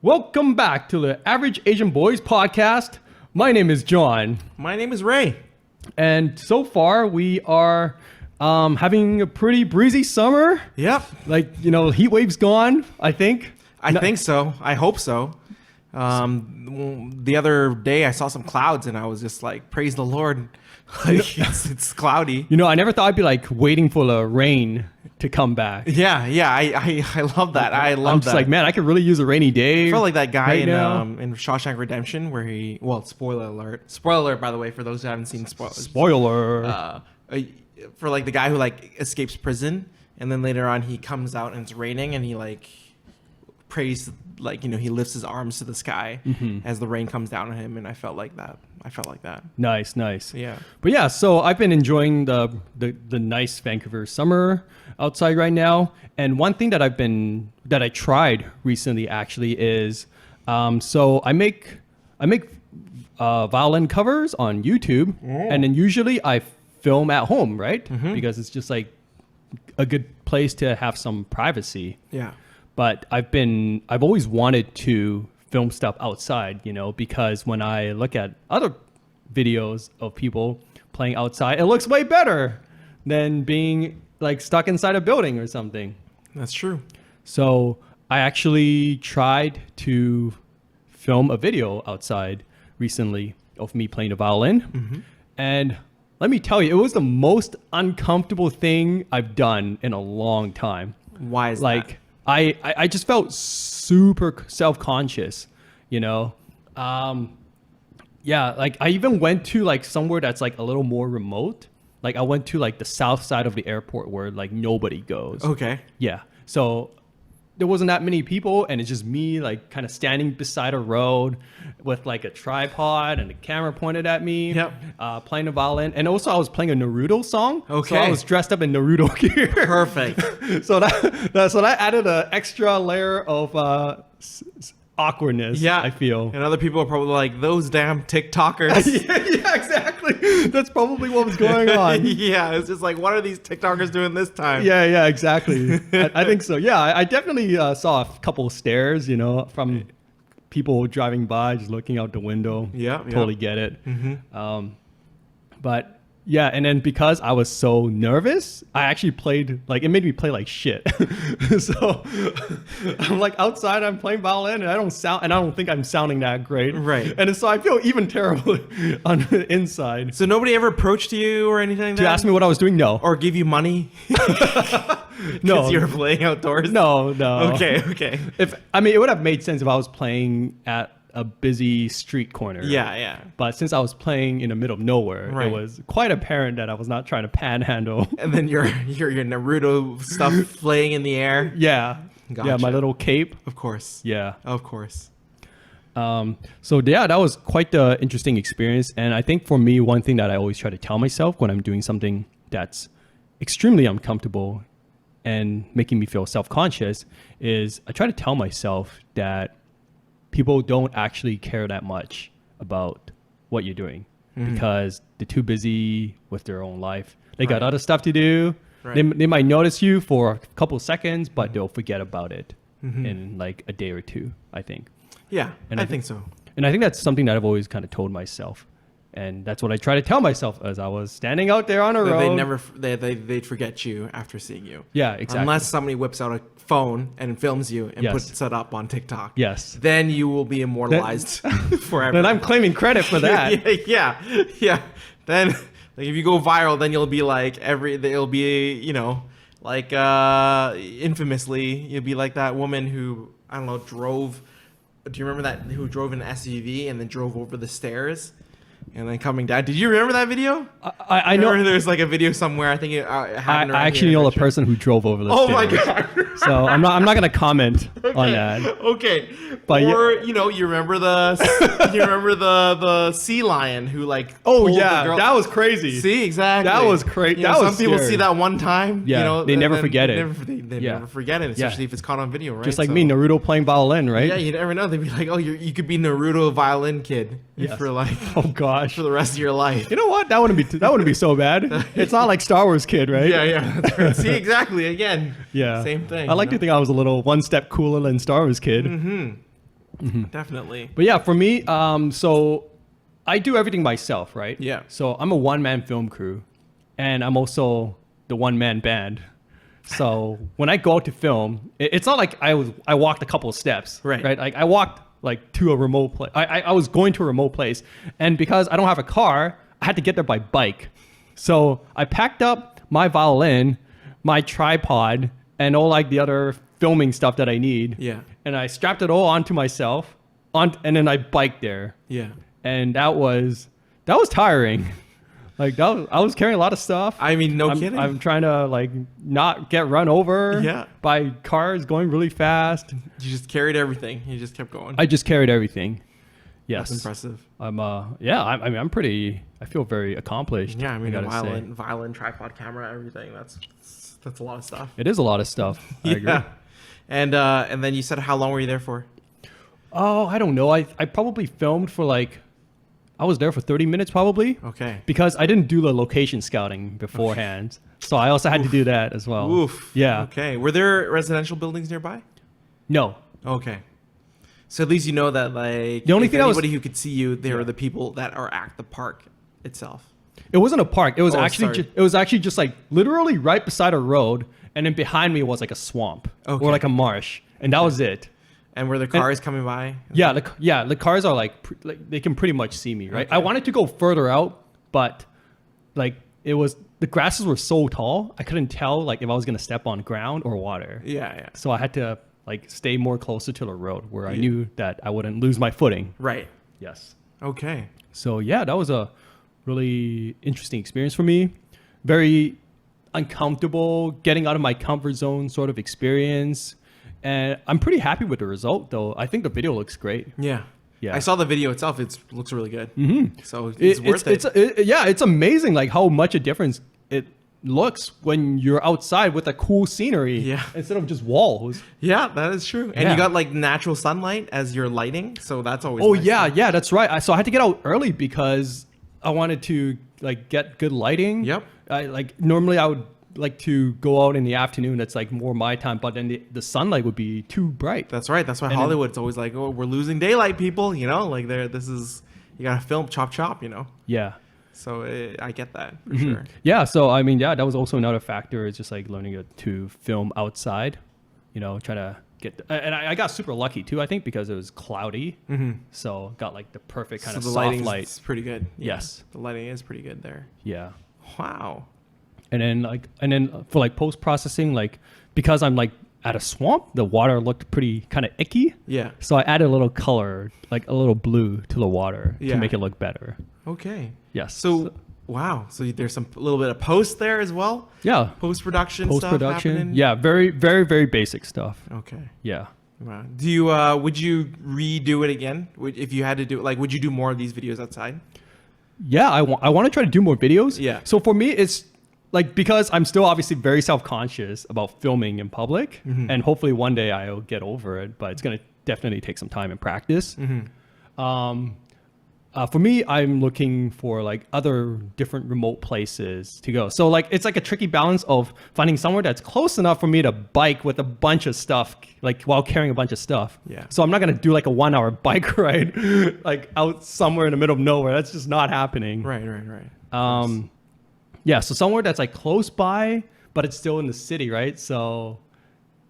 Welcome back to the Average Asian Boys podcast. My name is John. My name is Ray. And so far we are having a pretty breezy summer. Yep. Heat wave's gone, I think. I think so. I hope so. The other day I saw some clouds and I was just like, praise the Lord. It's cloudy. I never thought I'd be waiting for the rain to come back. Yeah. I love that. I'm just man, I could really use a rainy day. I feel like that guy right in Shawshank Redemption where spoiler alert, by the way, for those who haven't seen Spoiler. For the guy who escapes prison and then later on he comes out and it's raining and he prays, he lifts his arms to the sky as the rain comes down on him, and I felt like that. Nice. Yeah. But yeah, so I've been enjoying the nice Vancouver summer outside right now. And one thing that I tried recently actually is, so I make violin covers on YouTube, and then usually I film at home, right? Because it's just a good place to have some privacy. Yeah. But I've always wanted to film stuff outside, because when I look at other videos of people playing outside, it looks way better than being stuck inside a building or something. That's true. So I actually tried to film a video outside recently of me playing the violin. And let me tell you, it was the most uncomfortable thing I've done in a long time. Why is that? I just felt super self-conscious, I even went to somewhere that's a little more remote. I went to the south side of the airport where nobody goes. Okay. Yeah. So there wasn't that many people, and it's just me kind of standing beside a road with a tripod and a camera pointed at me. Yep. Playing a violin, and also I was playing a Naruto song. Okay. So I was dressed up in Naruto gear. Perfect. So that added an extra layer of awkwardness. Yeah. I feel. And other people are probably like, those damn TikTokers. yeah, exactly. That's probably what was going on. Yeah, it's just what are these TikTokers doing this time? Yeah, exactly. I think so. Yeah, I definitely saw a couple of stares, from people driving by, just looking out the window. Yeah. Totally get it. But yeah, and then because I was so nervous, I actually played, it made me play like shit. So I'm outside, I'm playing violin, and I don't think I'm sounding that great. Right. And so I feel even terrible on the inside. So nobody ever approached you or anything? To ask me what I was doing? No. Or give you money? No. Because you're playing outdoors? No. Okay. It would have made sense if I was playing at a busy street corner. Yeah. But since I was playing in the middle of nowhere, Right. It was quite apparent that I was not trying to panhandle. And then your Naruto stuff flaying in the air? Yeah. Gotcha. Yeah, my little cape. Of course. Yeah. Of course. So yeah, that was quite the interesting experience. And I think for me, one thing that I always try to tell myself when I'm doing something that's extremely uncomfortable and making me feel self-conscious is I try to tell myself that people don't actually care that much about what you're doing because they're too busy with their own life. They got other stuff to do. Right. They might notice you for a couple of seconds, but they'll forget about it in a day or two, I think. Yeah, And I think so. And I think that's something that I've always kind of told myself. And that's what I try to tell myself as I was standing out there on a road. They'd forget you after seeing you. Yeah, exactly. Unless somebody whips out a phone and films you and Yes. puts it up on TikTok. Yes. Then you will be immortalized forever. And I'm claiming credit for that. yeah. Then if you go viral, then you'll be they'll be, infamously, you'll be like that woman who, I don't know, do you remember that, who drove in an SUV and then drove over the stairs? And then coming down. Did you remember that video? I know. There's a video somewhere. I think it happened. I actually know the person who drove over the Oh stairs. my god! So I'm not going to comment on that. Okay. But you remember the sea lion who Oh pulled yeah, the girl. that was crazy. See, exactly. That was crazy. Some people see that one time. Yeah, they never forget it. They never forget it, especially if it's caught on video, right? Just like me, Naruto playing violin, right? Yeah, you never know. They'd be like, "Oh, you could be Naruto violin kid for oh gosh, for the rest of your life." You know what? That wouldn't be so bad. It's not like Star Wars kid, right? Yeah. That's right. See, exactly. Again. Yeah. Same thing. I like to think I was a little one step cooler than Star Wars kid. Definitely. But yeah, for me, so I do everything myself, right? Yeah. So I'm a one-man film crew, and I'm also the one-man band. So when I go out to film, it's not like I walked a couple of steps, Right. Right? Like I walked like to a remote place. I was going to a remote place, and because I don't have a car, I had to get there by bike. So I packed up my violin, my tripod, and all like the other filming stuff that I need. Yeah. And I strapped it all onto myself, and then I biked there. Yeah. And that was tiring. Like I was carrying a lot of stuff. I mean, no I'm, kidding. I'm trying to like not get run over. Yeah. By cars going really fast. You just carried everything. You just kept going. I just carried everything. Yes. That's impressive. I'm yeah. I mean, I feel very accomplished. Yeah, I mean, a gotta say. violin, tripod, camera, everything. That's a lot of stuff. It is a lot of stuff. I agree. And then you said, how long were you there for? Oh, I don't know. I probably filmed for like, I was there for 30 minutes probably. Okay. Because I didn't do the location scouting beforehand. So I also had to do that as well. Oof. Yeah. Okay. Were there residential buildings nearby? No. Okay. So at least you know that like The only if thing that was- anybody who could see you, they are the people that are at the park itself. It wasn't a park. It was Oh, actually sorry. it was actually just like literally right beside a road, and then behind me was like a swamp Okay. or like a marsh, and that was it. And were the cars coming by? Yeah, the cars are like they can pretty much see me, right? Okay. I wanted to go further out, but like the grasses were so tall, I couldn't tell like if I was gonna step on ground or water. Yeah, yeah. So I had to like stay more closer to the road where I knew that I wouldn't lose my footing. Right. Yes. Okay. So yeah, that was a really interesting experience for me. Very uncomfortable, getting out of my comfort zone sort of experience. And I'm pretty happy with the result though. I think the video looks great. Yeah. Yeah. I saw the video itself. It looks really good. Mm-hmm. So it's worth it. It's amazing like how much a difference it looks when you're outside with a cool scenery Yeah. instead of just walls. Yeah, that is true. And Yeah. you got like natural sunlight as your lighting, so that's always Oh nice. yeah, that's right. So I had to get out early because I wanted to like get good lighting. Yep. Normally I would like to go out in the afternoon. That's like more my time, but then the sunlight would be too bright. That's right. That's why And then- Hollywood's always like, "Oh, we're losing daylight, people." You know, like you gotta film chop. You know, Yeah. so I get that for sure. Yeah. So I mean, yeah, that was also another factor. It's just like learning to film outside. You know, try to get. And I got super lucky too. I think because it was cloudy, so got like the perfect kind So of the soft lighting light. is pretty good. Yeah. Yes. The lighting is pretty good there. Yeah. Wow. And then for like post processing, like because I'm like at a swamp, the water looked pretty kind of icky. Yeah. So I added a little color, like a little blue to the water Yeah. to make it look better. Okay. Yes. So wow. So there's a little bit of post there as well. yeah, Post production post stuff production. happening. Yeah, very very very basic stuff. Okay. Yeah. Wow. Do you would you redo it again? If you had to do it, like, would you do more of these videos outside? Yeah, I want to try to do more videos. Yeah. So for me, it's like because I'm still obviously very self conscious about filming in public, Mm-hmm. and hopefully one day I'll get over it. But it's gonna definitely take some time and practice. Mm-hmm. For me, I'm looking for like other different remote places to go. So like it's like a tricky balance of finding somewhere that's close enough for me to bike with a bunch of stuff, like while carrying a bunch of stuff. Yeah. So I'm not gonna do like a 1 hour bike ride, like out somewhere in the middle of nowhere. That's just not happening. Right. Yeah. So somewhere that's like close by, but it's still in the city, right? So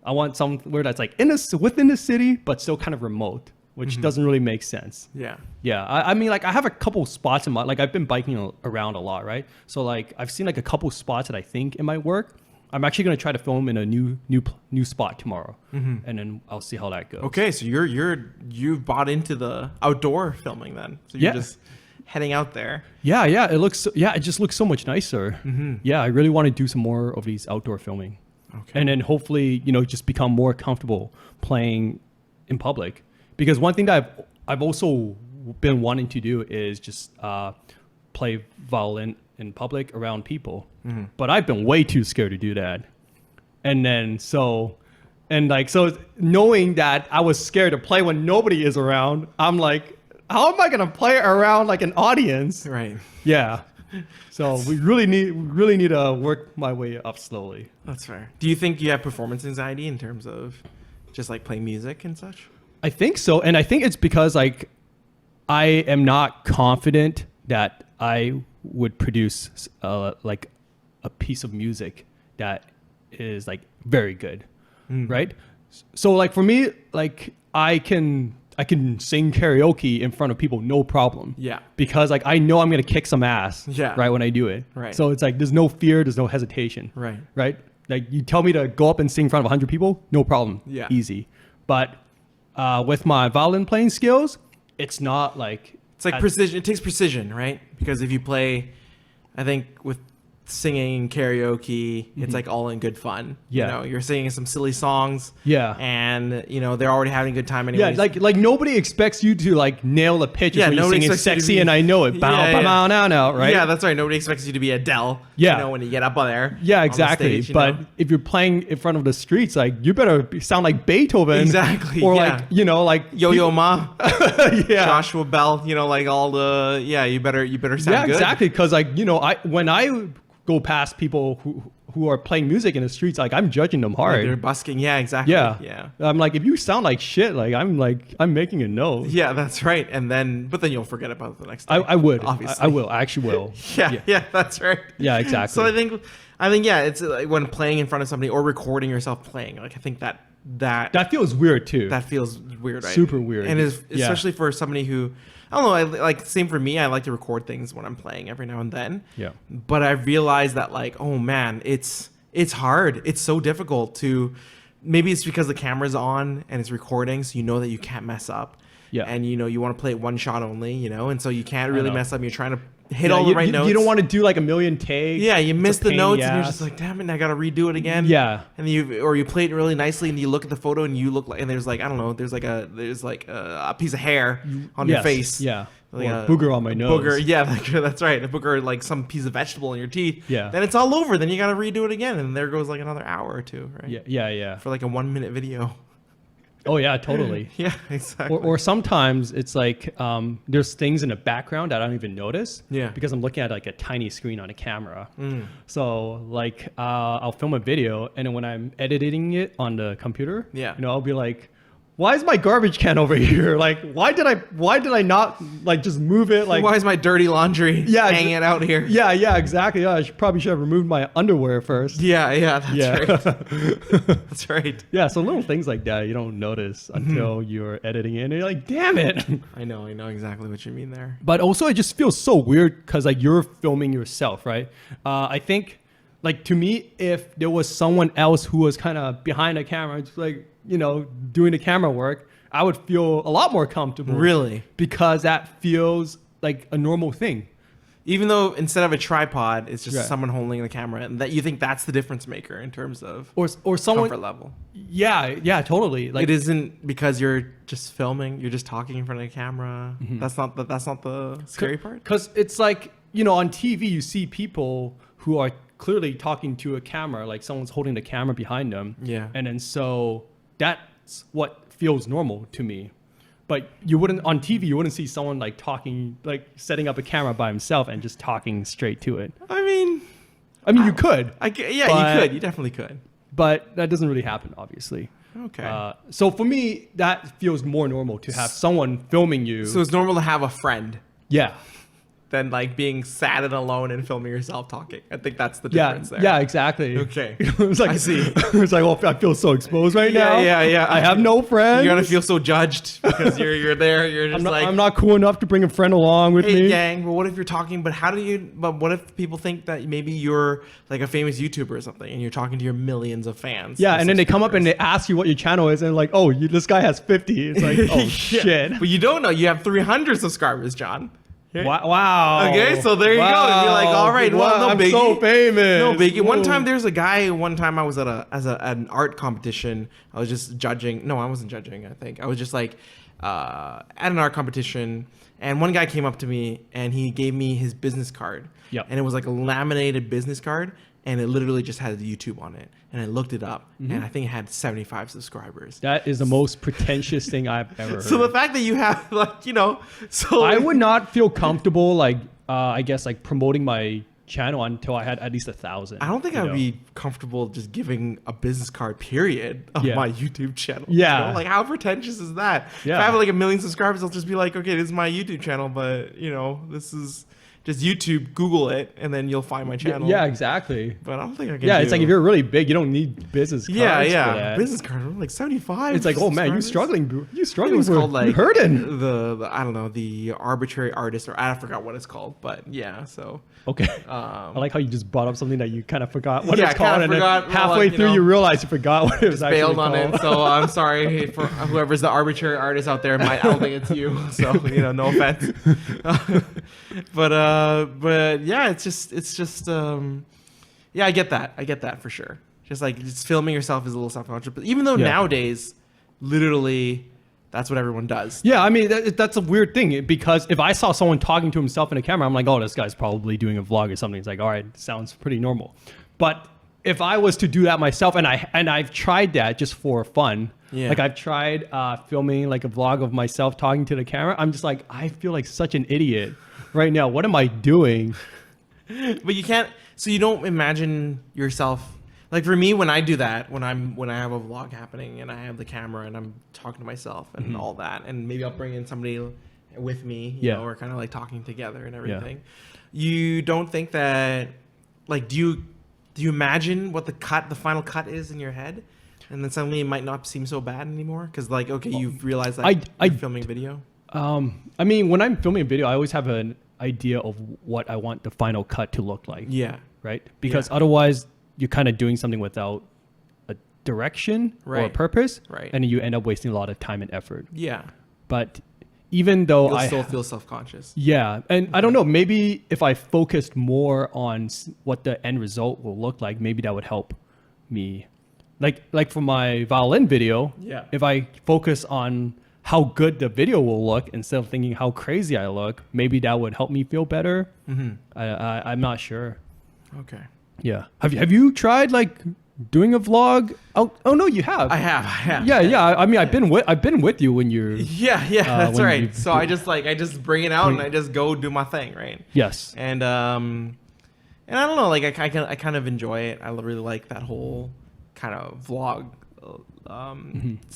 I want somewhere that's like within the city, but still kind of remote, which doesn't really make sense. Yeah. Yeah, I mean, like I have a couple spots in my like I've been biking around a lot, right? So like I've seen like a couple spots that I think it might work. I'm actually gonna try to film in a new spot tomorrow, and then I'll see how that goes. Okay, so you've bought into the outdoor filming then. So you're Yeah. just heading out there. Yeah, it just looks so much nicer. Yeah, I really want to do some more of these outdoor filming, Okay. and then hopefully just become more comfortable playing in public. Because one thing that I've also been wanting to do is just play violin in public around people, but I've been way too scared to do that. And then so knowing that I was scared to play when nobody is around, I'm like, how am I gonna play around like an audience? Right. Yeah. So we really need to work my way up slowly. That's fair. Do you think you have performance anxiety in terms of just like playing music and such? I think so, and I think it's because like I am not confident that I would produce like a piece of music that is like very good, right? So like for me, like I can sing karaoke in front of people, no problem. Yeah. Because like I know I'm gonna kick some ass. Yeah. Right when I do it. Right. So it's like there's no fear, there's no hesitation. Right. Right. Like you tell me to go up and sing in front of 100 people, no problem. Yeah. Easy. But with my violin playing skills, it's not like It's like precision. It takes precision, right? Because if you play, I think with singing karaoke, it's like all in good fun. Yeah. You know, you're singing some silly songs. Yeah. And you know they're already having a good time Yeah, anyway. like nobody expects you to like nail the pitch Yeah, when you're nobody singing expects you to sexy be- and I know it. Bow, Yeah, bow, yeah. bow, now, now, right? Yeah, that's right. Nobody expects you to be Adele. Yeah. You know, when you get up on there. Yeah, on the exactly. stage, you But know? if you're playing in front of the streets, like you better sound like Beethoven. Exactly, Or yeah. like, you know, like Yo-Yo Ma, yeah. Joshua Bell, you know, like all the you better sound Yeah, good. exactly. Because like, you know, when I go past people who are playing music in the streets, like I'm judging them Like hard. they're busking. Yeah, exactly. Yeah. Yeah. I'm like, if you sound like shit, I'm making a note. Yeah, that's right. But then you'll forget about it the next time. I would. Obviously. I will. I actually will. Yeah, that's right. Yeah, exactly. So I think yeah, it's like when playing in front of somebody or recording yourself playing. Like I think that feels weird too. that feels weird, right? Super weird. And Yeah. especially for somebody who I don't know, like same for me, I like to record things when I'm playing every now and then. Yeah. But I realized that like, oh man, it's hard. It's so difficult to maybe it's because the camera's on and it's recording, so you know that you can't mess up. Yeah. And you know, you want to play it one shot only, you know, and so you can't really know. mess up. You're trying to hit Yeah, all the right you, notes. You don't want to do like a million takes. Yeah, you It's miss a the pain in notes the and you're ass. just like, damn it, I gotta redo it again. Yeah. And you play it really nicely and you look at the photo and you look like, and there's like, I don't know, there's like a piece of hair on your Yes, face. Yeah. Like or a a booger on my nose. Booger, yeah, that's right. A booger, like some piece of vegetable in your teeth. Yeah. Then it's all over. Then you gotta redo it again, and there goes like another hour or two, right? Yeah. For like a 1 minute video. Oh yeah, totally. Yeah, exactly. Or sometimes it's like there's things in the background that I don't even notice. Yeah. Because I'm looking at like a tiny screen on a camera. So like I'll film a video and then when I'm editing it on the computer, Yeah. you know, I'll be like, why is my garbage can over here? Like, why did I not like just move it? Like, Why is my dirty laundry Yeah, hanging out here? yeah, exactly. Yeah, probably should have removed my underwear first. Yeah, that's Yeah. right. That's right. Yeah, so little things like that you don't notice until you're editing it and you're like, damn it. I know exactly what you mean there. But also it just feels so weird because like you're filming yourself, right? I think like to me, if there was someone else who was kind of behind the camera, just like, you know, doing the camera work, I would feel a lot more comfortable. Really? Because that feels like a normal thing. Even though instead of a tripod, it's just Yeah. someone holding the camera, and that you think that's the difference maker in terms of Or someone, comfort level. yeah, totally. Like It isn't because you're just filming, you're just talking in front of the camera. That's not the scary part. Because it's like, you know, on TV, you see people who are clearly talking to a camera, like someone's holding the camera behind them. Yeah. And then so that's what feels normal to me. But you wouldn't, on TV, you wouldn't see someone like talking, like setting up a camera by himself and just talking straight to it. I mean, You could, yeah, But- you could. You definitely could. but that doesn't really happen, obviously. Okay. So for me, that feels more normal to have someone filming you. So it's normal to have a friend yeah. than like being sad and alone and filming yourself talking. I think that's the Yeah, difference there. yeah, exactly. Okay. It was like, I see. It was like, well, I feel so exposed right now. Yeah. I have no friends. You're gonna feel so judged because you're there. You're just I'm not cool enough to bring a friend along with Hey me. gang, but what if you're talking? But what if people think that maybe you're like a famous YouTuber or something, and you're talking to your millions of fans? Yeah, and then they come up and they ask you what your channel is, and like, oh, this guy has 50. It's like, oh Yeah. shit. But you don't know you have 300 subscribers, John. Wow. Okay, so there you go. And you're like, all right, well, no I'm biggie. so famous. No biggie. One Whoa. time, there's a guy. One time, I was at an art competition. I was just judging. No, I wasn't judging. I think I was just like at an art competition, and one guy came up to me and he gave me his business card. Yep. And it was like a laminated business card, and it literally just had YouTube on it. And I looked it up, and I think it had 75 subscribers. That is the most pretentious thing I've ever heard. So the fact that you have so I would not feel comfortable, like, I guess, like promoting my channel until I had at least 1,000. I don't think you I'd know? be comfortable just giving a business card, period, of Yeah. my YouTube channel. Yeah. You know? Like, how pretentious is that? Yeah. If I have like 1 million subscribers, I'll just be like, okay, this is my YouTube channel, but you know, this is just YouTube. Google it, and then you'll find my channel. Yeah, exactly. But I don't think I can. Yeah, it's do- like if you're really big, you don't need business cards. yeah, For yeah, that. business card. I'm like 75. It's like, oh man, you subscribers? struggling, bro. You I struggling. think it was bro. called like you hurting. the I don't know, the arbitrary artist, or I forgot what it's called, but yeah. So Okay. I like how you just brought up something that you kind of forgot what Yeah, it's I kinda called, and forgot, then well, halfway you through know, you realize you forgot what it was actually bailed on called. it. So I'm sorry for whoever's the arbitrary artist out there. I don't think it's you. So you know, no offense. But yeah, it's just yeah, I get that for sure. Just like just filming yourself is a little self-conscious, but even though Yeah. nowadays, literally, that's what everyone does. Yeah, I mean that's a weird thing because if I saw someone talking to himself in a camera, I'm like, oh, this guy's probably doing a vlog or something. It's like, all right, sounds pretty normal. But if I was to do that myself, and I've tried that just for fun, Yeah. like I've tried filming like a vlog of myself talking to the camera. I'm just like, I feel like such an idiot right now. What am I doing? But you can't. So you don't imagine yourself. Like for me, when I do that, when I have a vlog happening and I have the camera and I'm talking to myself and all that, and maybe I'll bring in somebody with me, you Yeah. know, we're kind of like talking together and everything. You don't think that, like, do you imagine what the final cut is in your head, and then suddenly it might not seem so bad anymore because like, okay, you've realized that you're filming video. I mean, when I'm filming a video, I always have an idea of what I want the final cut to look like. Yeah. Right? Because Yeah. otherwise you're kind of doing something without a direction or a Right. purpose. Right. And you end up wasting a lot of time and effort. Yeah. But even though You'll I still feel self-conscious. yeah, and I don't know, maybe if I focused more on what the end result will look like, maybe that would help me. Like for my violin video, Yeah. if I focus on how good the video will look instead of thinking how crazy I look, maybe that would help me feel better. I'm not sure. Okay. Yeah. Have you tried like doing a vlog? Oh no, you have. I have. Yeah. I mean, I've been with you when you're. Yeah, that's when right. you So I just bring it out and I just go do my thing, right? Yes. And I don't know, like I kind of enjoy it. I really like that whole kind of vlog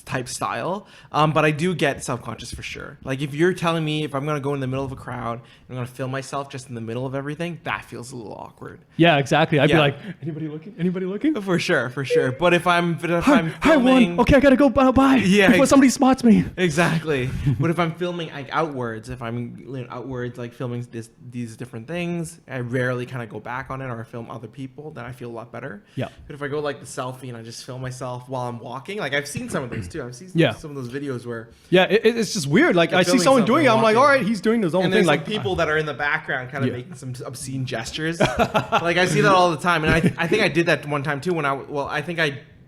type style. But I do get self-conscious for sure. Like if you're telling me if I'm gonna go in the middle of a crowd and I'm gonna film myself just in the middle of everything, that feels a little awkward. Yeah, exactly. I'd be Yeah. like, anybody looking? Anybody looking? For sure. But if I'm Hi, filming, one. Okay, I gotta go. Bye. Yeah, Before somebody spots me. exactly. But if I'm filming like outwards, if I'm outwards like filming these different things, I rarely kind of go back on it or film other people. Then I feel a lot better. Yeah. But if I go like the selfie and I just film myself while I'm walking, like I've seen some of those too. I've seen Yeah. some of those videos where Yeah, it's just weird. Like They're I see filming someone doing it, something, I'm like, walking. all right, he's doing his own and thing. there's Like like people that are in the background kind of Yeah. making some obscene gestures. Like I see that all the time, and I think I did that one time too when I think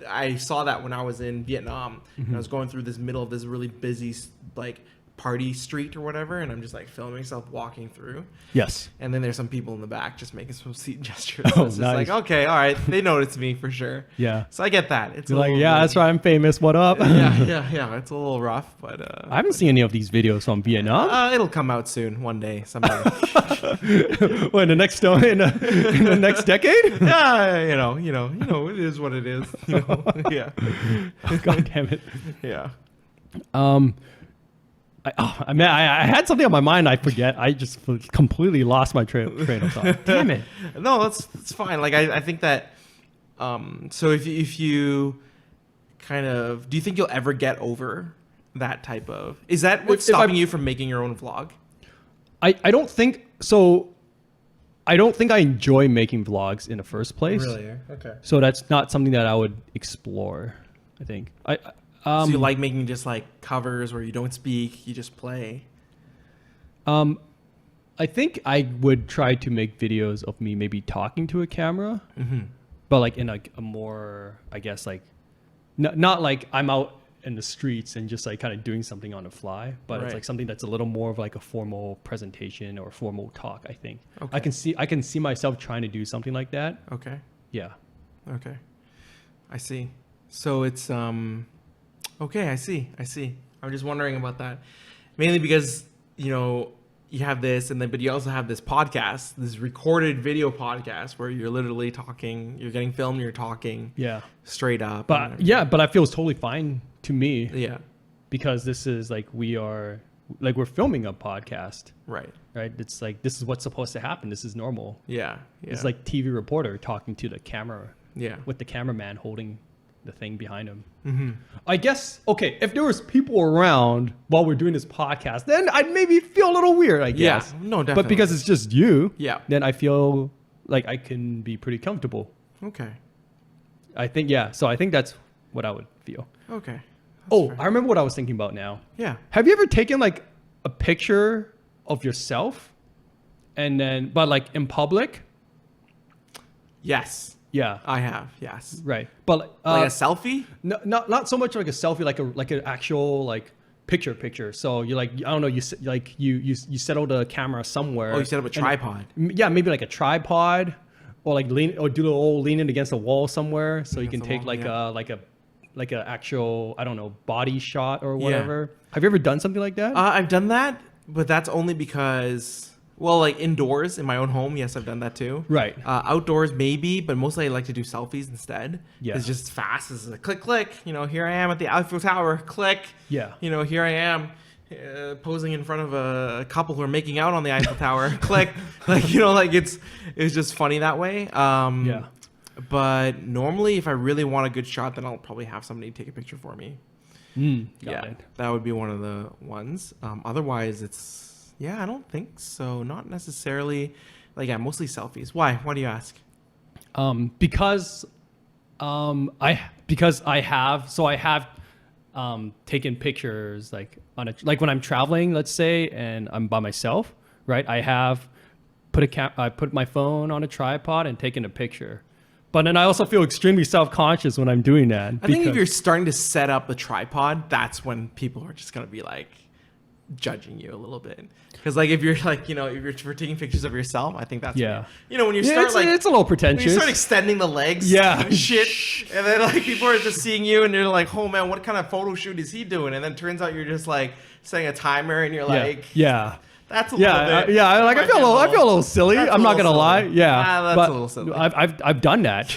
I saw that when I was in Vietnam. And I was going through this middle of this really busy like party street or whatever, and I'm just like filming myself walking through. yes. And then there's some people in the back just making some obscene gestures. Oh, It's just nice. like, okay, all right, they noticed me for sure. Yeah. So I get that. It's You're a like, little, yeah, that's right. I'm famous. What up? yeah. It's a little rough, but I haven't seen any of these videos from Vietnam. it'll come out soon, one day, someday. What, in the next in the next decade? Yeah, you know, it is what it is. You know? Yeah, God damn it. yeah. I had something on my mind. I forget. I just completely lost my train of thought. Damn it. No, that's fine. Like I think that. So if you kind of, do you think you'll ever get over that type of? Is that what's If stopping I- you from making your own vlog? I don't think so. I don't think I enjoy making vlogs in the first place. Okay. So that's not something that I would explore. I think. So you like making just like covers where you don't speak, you just play. I think I would try to make videos of me maybe talking to a camera, but like in like a more, I guess like, not like I'm out in the streets and just like kind of doing something on the fly, but Right. it's like something that's a little more of like a formal presentation or formal talk. I think Okay. I can see myself trying to do something like that. Okay. Yeah. Okay. I see. So it's okay, I see. I'm just wondering about that. Mainly because, you know, you have this, and then but you also have this podcast, this recorded video podcast where you're literally talking, you're getting filmed, you're talking Yeah. straight up. But yeah, but I feel it's totally fine to me Yeah. because this is like we're filming a podcast, Right. right? It's like this is what's supposed to happen. This is normal. Yeah. Yeah. It's like TV reporter talking to the camera yeah. with the cameraman holding the thing behind him. Mm-hmm. I guess, okay, if there was people around while we're doing this podcast, then I'd maybe feel a little weird, I Yeah. guess. No, definitely. But because it's just you, Yeah. then I feel like I can be pretty comfortable. Okay. I think, yeah. So I think that's what I would feel. Okay. That's Oh, fair. I remember what I was thinking about now. Yeah. Have you ever taken like a picture of yourself and then, but like in public? Yes. Yeah. I have. Yes. Right. But Like a selfie? no, not so much like a selfie, like an actual like picture. So you like, I don't know, you settle the camera somewhere. Oh, you set up a and- tripod. Yeah, maybe like a tripod, or like lean, or do a little leaning against a wall somewhere, so you can Against the take wall, like a actual, I don't know, body shot or Yeah. whatever. Have you ever done something like that? I've done that, but that's only because, well, like indoors in my own home, yes, I've done that too. Right. Outdoors, maybe, but mostly I like to do selfies instead. Yeah. It's just fast. It's a click, click. You know, here I am at the Eiffel Tower. Click. Yeah. You know, here I am posing in front of a couple who are making out on the Eiffel Tower. Click. Like, you know, like it's just funny that way. Yeah. But normally, if I really want a good shot, then I'll probably have somebody take a picture for me. Got it. That would be one of the ones. Otherwise, it's, yeah, I don't think so. Not necessarily. Like, yeah, mostly selfies. Why? Why do you ask? Because I have taken pictures like like when I'm traveling, let's say, and I'm by myself, right? I have I put my phone on a tripod and taken a picture. But then I also feel extremely self-conscious when I'm doing that. I think if you're starting to set up the tripod, that's when people are just going to be like judging you a little bit. Because like if you're like, you know, if you're taking pictures of yourself, I think that's Yeah. when, you know, when you start like it's a little when you pretentious. start extending the legs, Yeah. and shit, and then like people are just seeing you and they're like, oh man, what kind of photo shoot is he doing? And then it turns out you're just like setting a timer and you're like, yeah. that's a little bit. Like I feel a little silly. That's I'm a not little gonna lie. silly. Yeah, That's but a little silly. I've done that.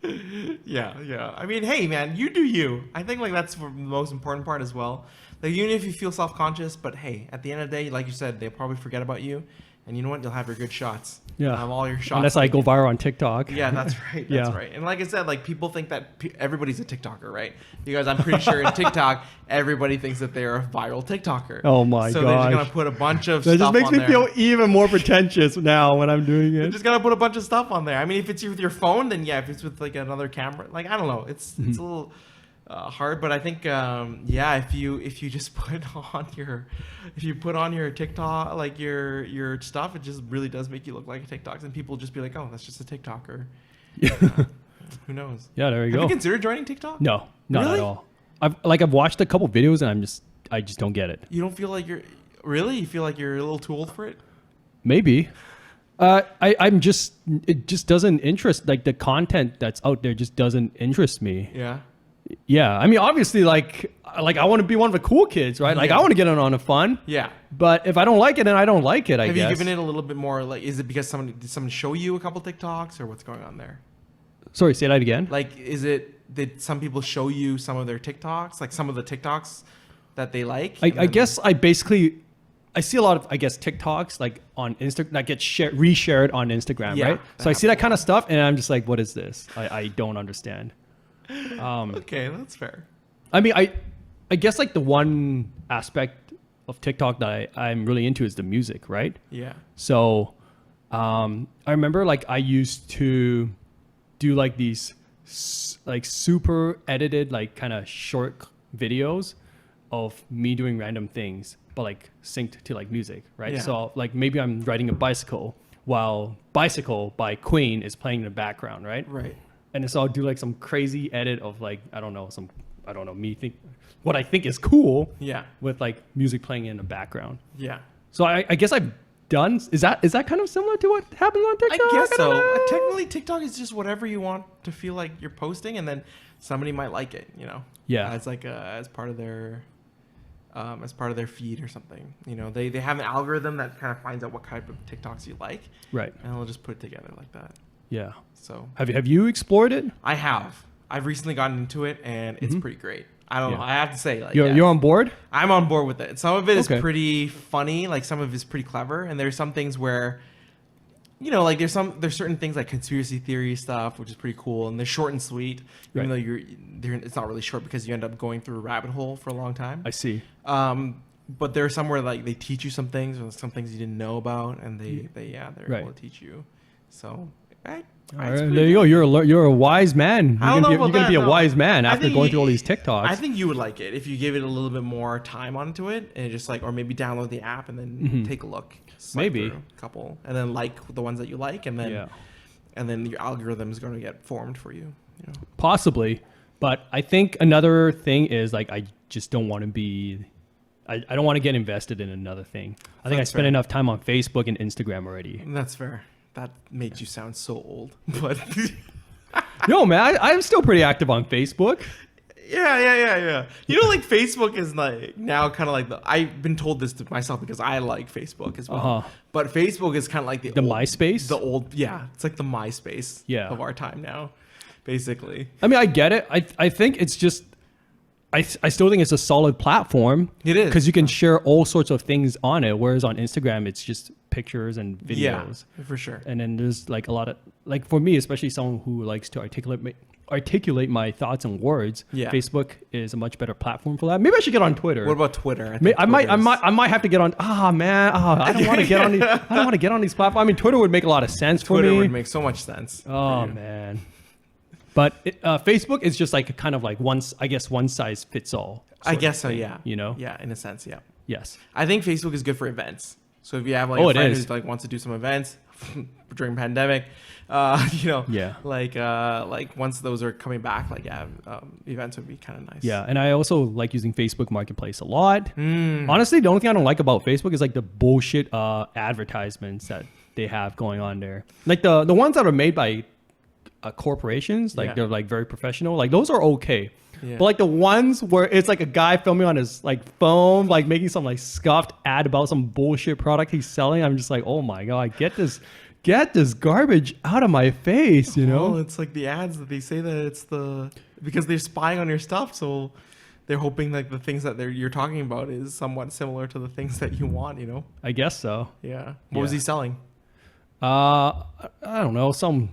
Yeah. I mean, hey, man, you do you. I think like that's the most important part as well. Like even if you feel self-conscious, but hey, at the end of the day, like you said, they'll probably forget about you, and you know what? You'll have your good shots. Yeah, all your shots. unless I go viral on TikTok. Yeah, that's right. That's Yeah. right. And like I said, like people think that everybody's a TikToker, right? Because I'm pretty sure in TikTok, everybody thinks that they're a viral TikToker. Oh my So they're just gosh. gonna put a bunch of That stuff just makes on me there. feel even more pretentious now when I'm doing You're it. just gonna put a bunch of stuff on there. I mean, if it's with your phone, then yeah. If it's with like another camera, like I don't know, it's a little hard. But I think yeah, if you just put on your TikTok, like your stuff, it just really does make you look like a TikTok, and people just be like, oh, that's just a TikToker. Who knows? Yeah, there you Have go. you considered joining TikTok? No, not Really? at all. I've watched a couple videos and I just don't get it. You don't feel like you're really? You feel like you're a little too old for it? Maybe. It just doesn't interest, like the content that's out there just doesn't interest me. Yeah. Yeah, I mean, obviously, like I want to be one of the cool kids, right? Like Yeah. I want to get in on the fun. Yeah. But if I don't like it, then I don't like it. I Have guess. you given it a little bit more? Like, is it because did someone show you a couple TikToks, or what's going on there? Sorry, say that again. Like, did some people show you some of their TikToks, like some of the TikToks that they like? I guess I see a lot of, I guess, TikToks like on Instagram that get reshared on Instagram, Yeah, right? that So I see that kind of stuff and I'm just like, what is this? I don't understand. Okay, that's fair. I mean, I guess like the one aspect of TikTok that I'm really into is the music, right? Yeah. So I remember like I used to do like these like super edited, like kind of short videos of me doing random things, but like synced to like music, right? Yeah. So like maybe I'm riding a bicycle while Bicycle by Queen is playing in the background, right? Right. And so I'll do like some crazy edit of like, what I think is cool Yeah. with like music playing in the background. Yeah. So I guess I've done, is that kind of similar to what happens on TikTok? I guess don't so. know. Technically, TikTok is just whatever you want to feel like you're posting, and then somebody might like it. You know. Yeah. As like as part of their as part of their feed or something. You know, they have an algorithm that kind of finds out what type of TikToks you like, Right. and they'll just put it together like that. Yeah. So Have you explored it? I've recently gotten into it, and it's pretty great. I don't know. I have to say, like, You're on board? I'm on board with it. Some of it is Okay. pretty funny, like some of it is pretty clever, and there's some things where, you know, like there's certain things like conspiracy theory stuff, which is pretty cool, and they're short and sweet, even Right. though it's not really short because you end up going through a rabbit hole for a long time. I see. But there's somewhere like they teach you some things, or some things you didn't know about, and they're Right. able to teach you. So, All right, there you go. You're a wise man. I don't know You're about gonna that, be a no. wise man I after think going through all these TikToks. I think you would like it if you give it a little bit more time onto it, and just like, or maybe download the app and then take a look. Swipe Maybe. through a couple, and then like the ones that you like, and then Yeah. your algorithm is going to get formed for you. You know? Possibly, but I think another thing is like I just don't want to be. I don't want to get invested in another thing. I think I That's spent fair. enough time on Facebook and Instagram already. And that's fair. That made you sound so old, but No, man, I'm still pretty active on Facebook. yeah. You know, like Facebook is like now kind of like I've been told this to myself because I like Facebook as well. Uh-huh. But Facebook is kind of like the old, MySpace? the old, yeah, it's like the MySpace Yeah. of our time now, basically. I mean, I get it. I think it's just. I still think it's a solid platform. It is. Because you can share all sorts of things on it, whereas on Instagram it's just pictures and videos. Yeah, for sure. And then there's like a lot of like for me, especially someone who likes to articulate my thoughts and words. Yeah. Facebook is a much better platform for that. Maybe I should get on Twitter. What about Twitter? I might have to get on. I don't want to get on. I don't want to get on these platforms. I mean, Twitter would make a lot of sense for Twitter me. would make so much sense. Oh man, but Facebook is just like kind of like one size fits all. I sort of guess so. thing, Yeah. You know. Yeah, in a sense. Yeah. Yes. I think Facebook is good for events. So if you have like Oh, a it friend is. who like wants to do some events during pandemic, you know, Yeah. like once those are coming back, like events would be kind of nice. Yeah, and I also like using Facebook Marketplace a lot. Mm. Honestly, the only thing I don't like about Facebook is like the bullshit advertisements that they have going on there. Like the ones that are made by corporations, like Yeah. they're like very professional. Like those are okay. Yeah. But like the ones where it's like a guy filming on his like phone, like making some like scuffed ad about some bullshit product he's selling, I'm just like, oh my god, get this garbage out of my face, you know? Well, it's like the ads that they say that it's because they're spying on your stuff, so they're hoping like the things that you're talking about is somewhat similar to the things that you want, you know? I guess so. Yeah. What was Yeah. he selling? I don't know, some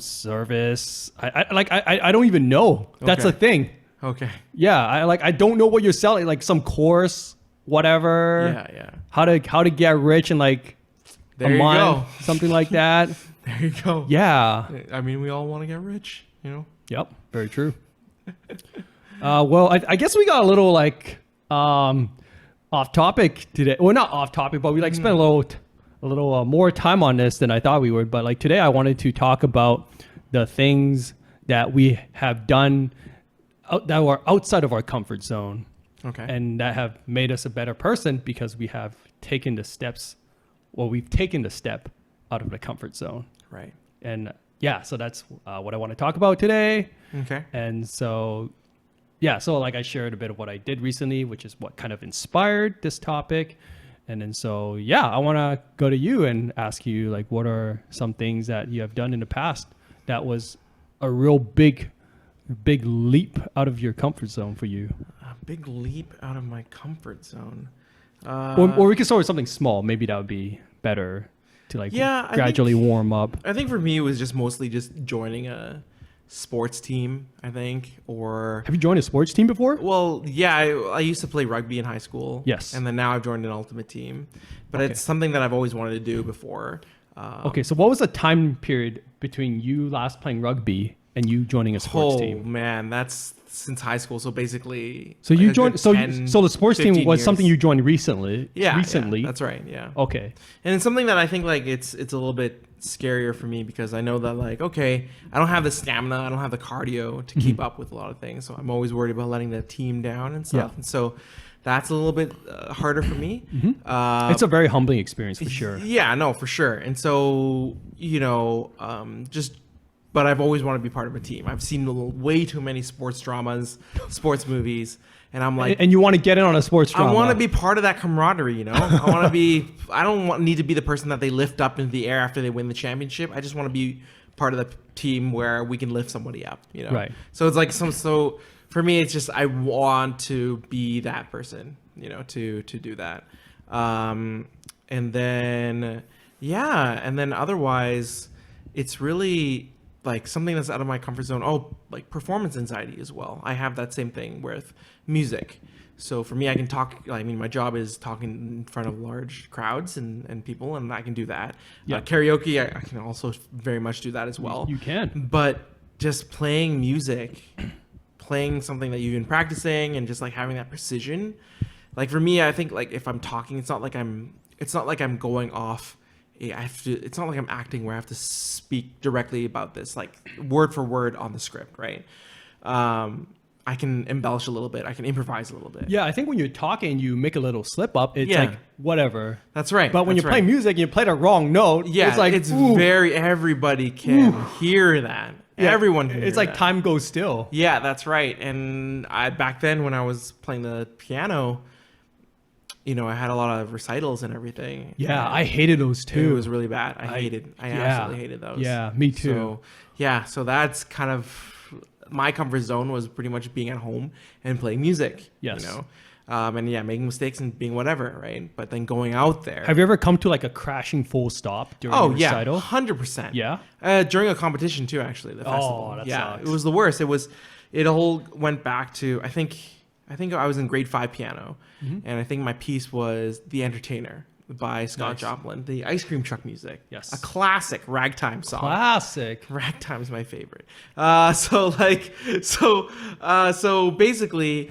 service. I don't even know. That's Okay. the thing. Okay. Yeah, I don't know what you're selling. Like some course, whatever. Yeah. How to get rich in like There a you month, go. something like that. There you go. Yeah. I mean, we all want to get rich, you know? Yep. Very true. Well, I guess we got a little like off topic today. Well, not off topic, but we like spent a little more time on this than I thought we would. But like today, I wanted to talk about the things that we have done that were outside of our comfort zone, Okay. and that have made us a better person because we have taken the steps. Well, we've taken the step out of the comfort zone, Right. and yeah, so that's what I want to talk about today. Okay. And so, yeah, so like I shared a bit of what I did recently, which is what kind of inspired this topic. And then so, yeah, I want to go to you and ask you, like, what are some things that you have done in the past that was a real big leap out of your comfort zone for you? A big leap out of my comfort zone. Or we could start with something small. Maybe that would be better to like Yeah, I gradually warm up. I think for me, it was just mostly just joining a sports team, I think, or Have you joined a sports team before? well, yeah, I used to play rugby in high school. Yes. And then now I've joined an ultimate team, but Okay. it's something that I've always wanted to do before. Okay, so what was the time period between you last playing rugby and you joining a sports Oh team? man, that's since high school. So basically, So like you a joined. good So 10, so the sports team 15 was years. something you joined recently. Yeah, Recently. that's right. Yeah. Okay. And it's something that I think like it's a little bit scarier for me because I know that like, okay, I don't have the stamina, I don't have the cardio to keep up with a lot of things, so I'm always worried about letting the team down and stuff. Yeah. And so that's a little bit harder for me. It's a very humbling experience for sure. Yeah, no, for sure. And so but I've always wanted to be part of a team. I've seen way too many sports dramas, sports movies, And I'm like, and you want to get in on a sports drama. I want to be part of that camaraderie, you know? I want to be, I don't need to be the person that they lift up into the air after they win the championship. I just want to be part of the team where we can lift somebody up, you know? Right. So it's like, so for me, it's just, I want to be that person, you know, to do that. And then, and then otherwise, it's really like something that's out of my comfort zone. Oh, like performance anxiety as well. I have that same thing with music. So for me, I can talk. I mean, my job is talking in front of large crowds and people, and I can do that. Yeah. Karaoke, I can also very much do that as well. You can. But just playing music, playing something that you've been practicing, and just like having that precision. Like for me, I think like if I'm talking, it's not like I'm going off. It's not like I'm acting where I have to speak directly about this, like word for word on the script, right? I can embellish a little bit. I can improvise a little bit. Yeah, I think when you're talking, you make a little slip up. It's Yeah. like whatever. That's right. But when That's you play right. music and you play the wrong note, yeah, it's like ooh, everybody can hear that. yeah, Everyone can It's hear like that. time goes still. Yeah, that's right. And back then when I was playing the piano, you know, I had a lot of recitals and everything. Yeah, And I hated those it too. was really bad. I absolutely hated those. Yeah, me too. So that's kind of my comfort zone, was pretty much being at home and playing music. Yes. You know, and yeah, making mistakes and being whatever, right? But then going out there. Have you ever come to like a crashing full stop during a recital? 100%. Yeah. During a competition too, actually. The festival. that yeah, sucks. it was the worst. It all went back to I think I was in grade 5 piano, and I think my piece was "The Entertainer" by Scott Nice. Joplin, the ice cream truck music. Yes. A classic ragtime song. Classic. Ragtime is my favorite. So basically,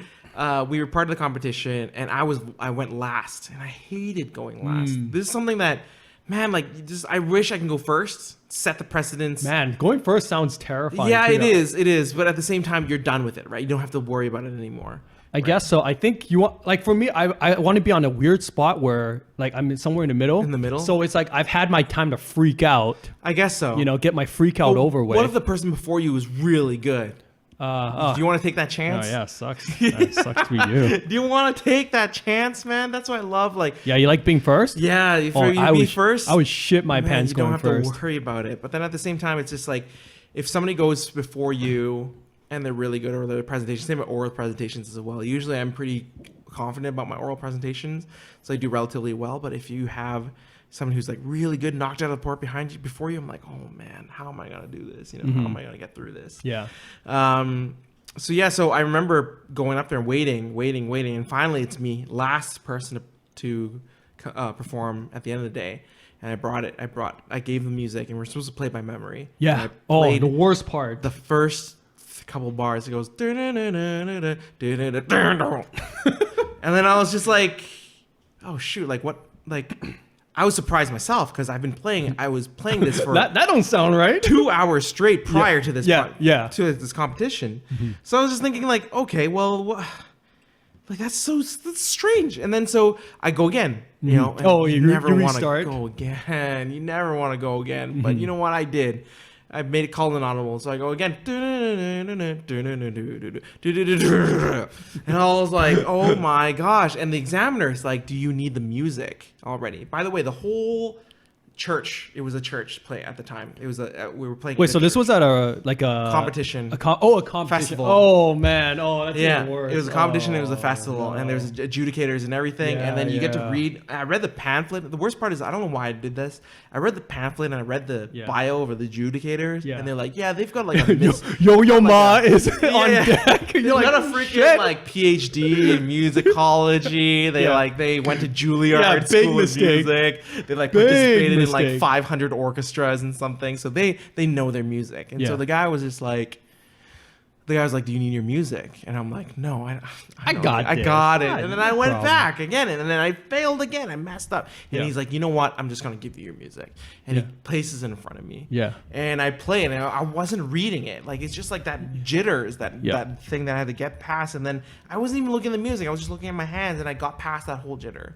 we were part of the competition, and I went last, and I hated going last. This is something that, man, like I wish I can go first, set the precedence. Man, going first sounds terrifying. Yeah, too, it though. is. It is. But at the same time, you're done with it, right? You don't have to worry about it anymore. I guess so. I think you want, like for me, I want to be on a weird spot where like I'm somewhere in the middle. In the middle? So it's like I've had my time to freak out, I guess so. you know, get my freak out over with. What if the person before you was really good? Do you want to take that oh chance? yeah, sucks. That sucks to be you. Do you want to take that chance, man? That's what I love. Like, Yeah, you like being first? yeah, if Oh, you be first, I would shit my man, pants you don't going have first. to worry about it. But then at the same time, it's just like if somebody goes before you and they're really good, or their presentations, same with oral presentations as well. Usually I'm pretty confident about my oral presentations, so I do relatively well. But if you have someone who's like really good, knocked out of the park behind you, before you, I'm like, oh man, how am I gonna do this? You know, how am I gonna get through this? Yeah. So I remember going up there and waiting, and finally it's me, last person to perform at the end of the day. And I gave the music, and we're supposed to play by memory. Yeah. And I Oh, played the worst part. the first couple bars. It goes, and then I was just like, oh shoot, like what, like. I was surprised myself because I was playing this for that don't sound right. 2 hours straight prior to this to this competition. So I was just thinking like, okay, well, like that's strange. And then so I go again, you know. And Oh, you you never want to restart? go again. You never want to go again. But you know what? I did. I made it call inaudible. So I go again. And I was like, oh my gosh. And the examiner is like, do you need the music already? By the way, the whole church, it was a church play at the time. It was we were playing. Wait, so this was at a competition. a competition. Festival. Oh man, oh that's Yeah, even worse. it was a competition. It was a Oh, festival, and no. there's adjudicators and everything. Yeah, and then you get to yeah. read. I read the pamphlet. The worst part is I don't know why I did this. I read the pamphlet and I read the Yeah. bio of the adjudicators, Yeah. and they're like, yeah, they've got like a miss. Yo Ma is on Yeah. deck. They You're like, got a "Oh, freaking shit." like PhD in musicology. They went to Juilliard Yeah, big School mistake. of Music. They like Big participated in like mistake. 500 orchestras and something. So they know their music. And Yeah. so the guy was just like. The guy was like, "Do you need your music?" And I'm like, "No, I I got I this. got it." Ah, And then no I went problem. back again, and then I failed again. I messed up. And Yeah. he's like, "You know what? I'm just gonna give you your music." And Yeah. he places it in front of me. Yeah. And I play it, and I wasn't reading it. Like it's just like that jitters, that thing that I had to get past. And then I wasn't even looking at the music. I was just looking at my hands, and I got past that whole jitter.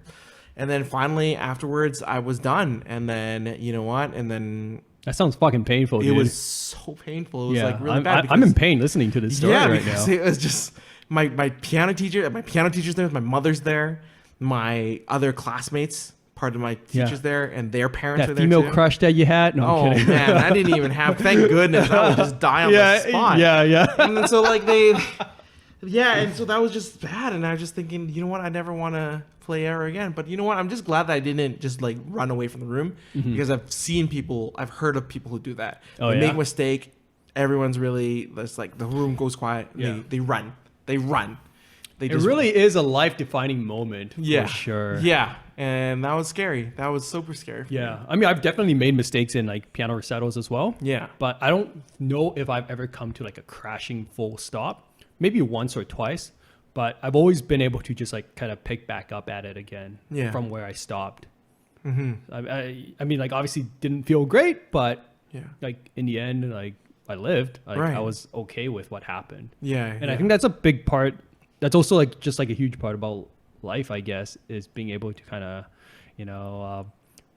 And then finally, afterwards, I was done. And then you know what? And then That sounds fucking painful, it dude. was so painful. It was yeah, like really I'm, bad. I'm in because- pain listening to this story yeah, right because now. it was just my piano teacher's there, my mother's there, my other classmates, part of my teachers there, and their parents That are there female too. crush that you had? No, I'm Oh kidding. man, I didn't even have. Thank goodness, I would just die on the spot. Yeah. And then so like and so that was just bad. And I was just thinking, you know what, I never want to play ever again. But you know what, I'm just glad that I didn't just like run away from the room, because I've heard of people who do that. Oh, they yeah? make a mistake, everyone's really, it's like the room goes quiet. Yeah. They run. They It just really is a life-defining moment, yeah, for sure. Yeah, and that was scary. That was super scary. For me. Yeah. I mean, I've definitely made mistakes in like piano recitals as well. Yeah. But I don't know if I've ever come to like a crashing full stop. Maybe once or twice. But I've always been able to just like kind of pick back up at it again from where I stopped. I mean, like obviously didn't feel great, but like in the end, like I lived. Like I was okay with what happened. Yeah. And I think that's a big part. That's also like just like a huge part about life, I guess, is being able to kind of,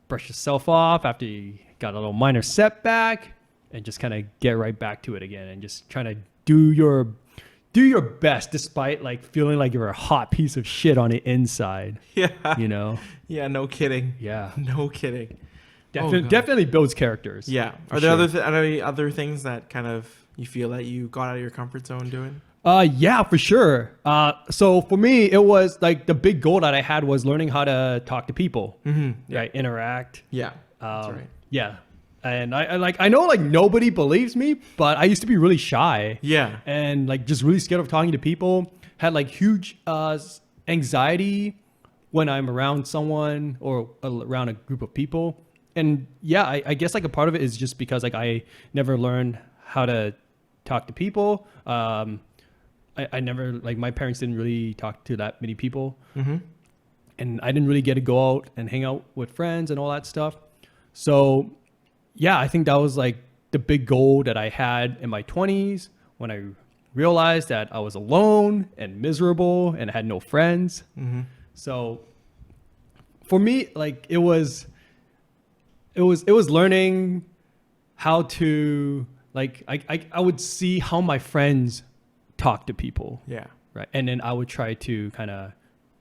brush yourself off after you got a little minor setback and just kind of get right back to it again and just trying to do your best despite like feeling like you're a hot piece of shit on the inside. Yeah. You know? Yeah, no kidding. Yeah. No kidding. Definitely builds characters. Yeah. Are there other things that kind of you feel that you got out of your comfort zone doing? Yeah, for sure. So for me, it was like the big goal that I had was learning how to talk to people, right? Interact. Yeah. That's right. Yeah. And I know like nobody believes me, but I used to be really shy. Yeah. And like just really scared of talking to people. Had like huge anxiety when I'm around someone or around a group of people. And yeah, I guess like a part of it is just because like I never learned how to talk to people. I never, like my parents didn't really talk to that many people. And I didn't really get to go out and hang out with friends and all that stuff. So yeah, I think that was like the big goal that I had in my 20s when I realized that I was alone and miserable and had no friends. So for me, like it was learning how to like, I would see how my friends talk to people. Yeah. Right. And then I would try to kind of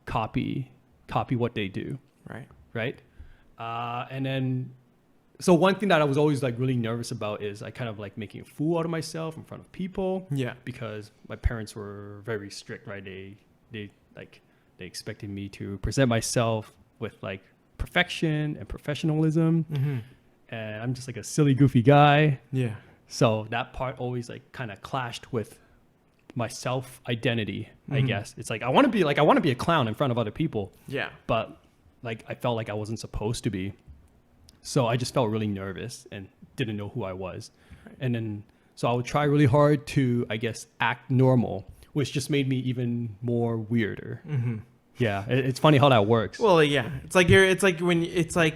copy what they do. Right. Right. And then, so one thing that I was always like really nervous about is I kind of like making a fool out of myself in front of people. Yeah. Because my parents were very strict, right? They expected me to present myself with like perfection and professionalism. And I'm just like a silly, goofy guy. Yeah. So that part always like kind of clashed with my self identity, I guess. It's like I want to be a clown in front of other people. Yeah. But like I felt like I wasn't supposed to be. So I just felt really nervous and didn't know who I was. Right. And then so I would try really hard to, I guess, act normal, which just made me even more weirder. Yeah, it's funny how that works. Well, yeah, it's like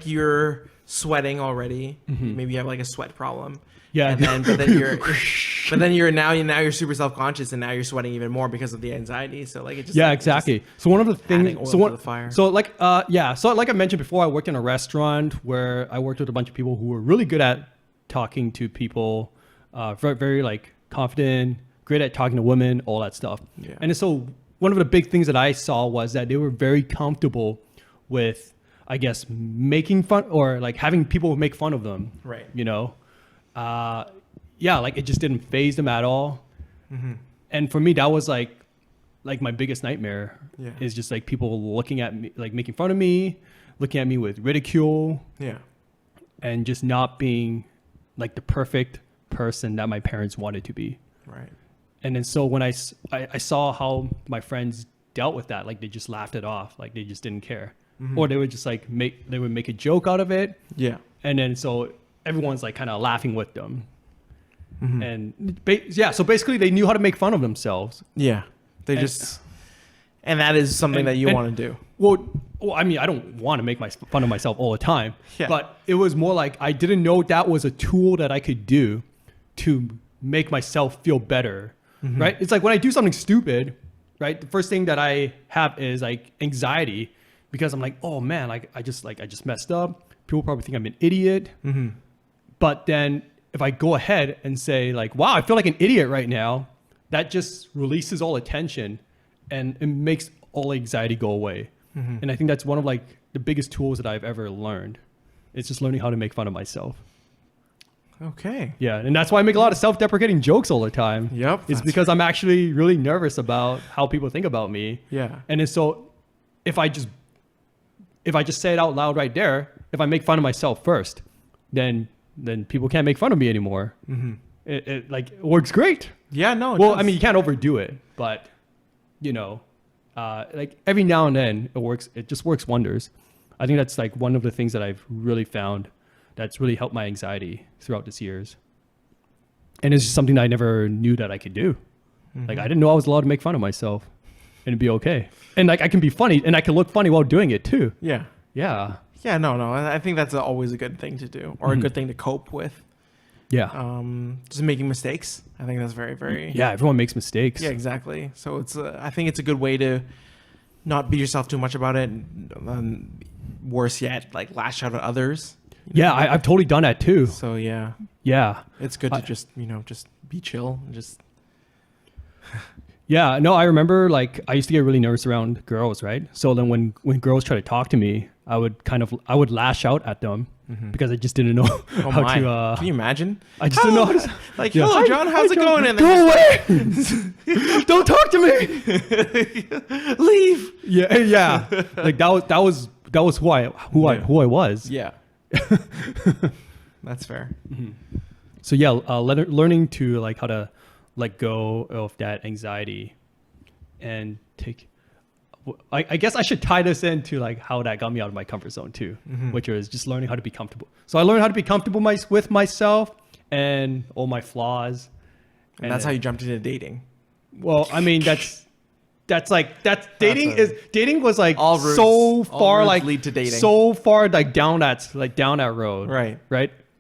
you're sweating already. Maybe you have like a sweat problem. Yeah. And then you're super self-conscious, and now you're sweating even more because of the anxiety. So like it just exactly. So one of the things, to the fire. So like I mentioned before, I worked in a restaurant where I worked with a bunch of people who were really good at talking to people, very, very like confident, great at talking to women, all that stuff. Yeah. And so one of the big things that I saw was that they were very comfortable with, I guess, making fun or like having people make fun of them. Right. You know? Like it just didn't faze them at all. And for me, that was like my biggest nightmare is just like people looking at me, like making fun of me, looking at me with ridicule. Yeah. And just not being like the perfect person that my parents wanted to be. Right. And then so when I saw how my friends dealt with that, like they just laughed it off, like they just didn't care. Or they would just like they would make a joke out of it. Yeah. And then so everyone's like kind of laughing with them. And so basically they knew how to make fun of themselves. Yeah. And that is something that you want to do. Well, I mean, I don't want to make fun of myself all the time, but it was more like I didn't know that was a tool that I could do to make myself feel better, right? It's like when I do something stupid, right? The first thing that I have is like anxiety because I'm like, oh man, like I just messed up. People probably think I'm an idiot. But then if I go ahead and say like, wow, I feel like an idiot right now, that just releases all attention and it makes all anxiety go away. And I think that's one of like the biggest tools that I've ever learned. It's just learning how to make fun of myself. Okay. Yeah, and that's why I make a lot of self-deprecating jokes all the time. Yep. It's because I'm actually really nervous about how people think about me. Yeah. And it's so if I just say it out loud right there, if I make fun of myself first, then people can't make fun of me anymore. It works great. Yeah, no. Well, I mean, you can't overdo it, but like every now and then it works. It just works wonders. I think that's like one of the things that I've really found that's really helped my anxiety throughout this years. And it's just something that I never knew that I could do. Like I didn't know I was allowed to make fun of myself and it'd be okay. And like I can be funny and I can look funny while doing it too. Yeah. Yeah. Yeah, no. I think that's always a good thing to do, or a good thing to cope with. Yeah. Just making mistakes. I think that's very, very. Yeah. Everyone makes mistakes. Yeah, exactly. So it's. I think it's a good way to not beat yourself too much about it. And, worse yet, like lash out at others. Yeah. I've totally done that too. So yeah. Yeah. It's good to just be chill and just. Yeah, no, I remember like I used to get really nervous around girls, right? So then when girls try to talk to me, I would lash out at them because I just didn't know how to. Can you imagine? I just didn't know how to. Like, Yeah. hello, John, how's it going? And Go away! Don't talk to me. leave. Yeah, yeah. Like that was who I was. Yeah. That's fair. So yeah, learning to like how to let go of that anxiety and take. I guess I should tie this into like how that got me out of my comfort zone too, which was just learning how to be comfortable. So I learned how to be comfortable with myself and all my flaws. And that's how you jumped into dating. Well, I mean that's dating was like All roads- so all far roads like lead to dating. so far like down that road. Right.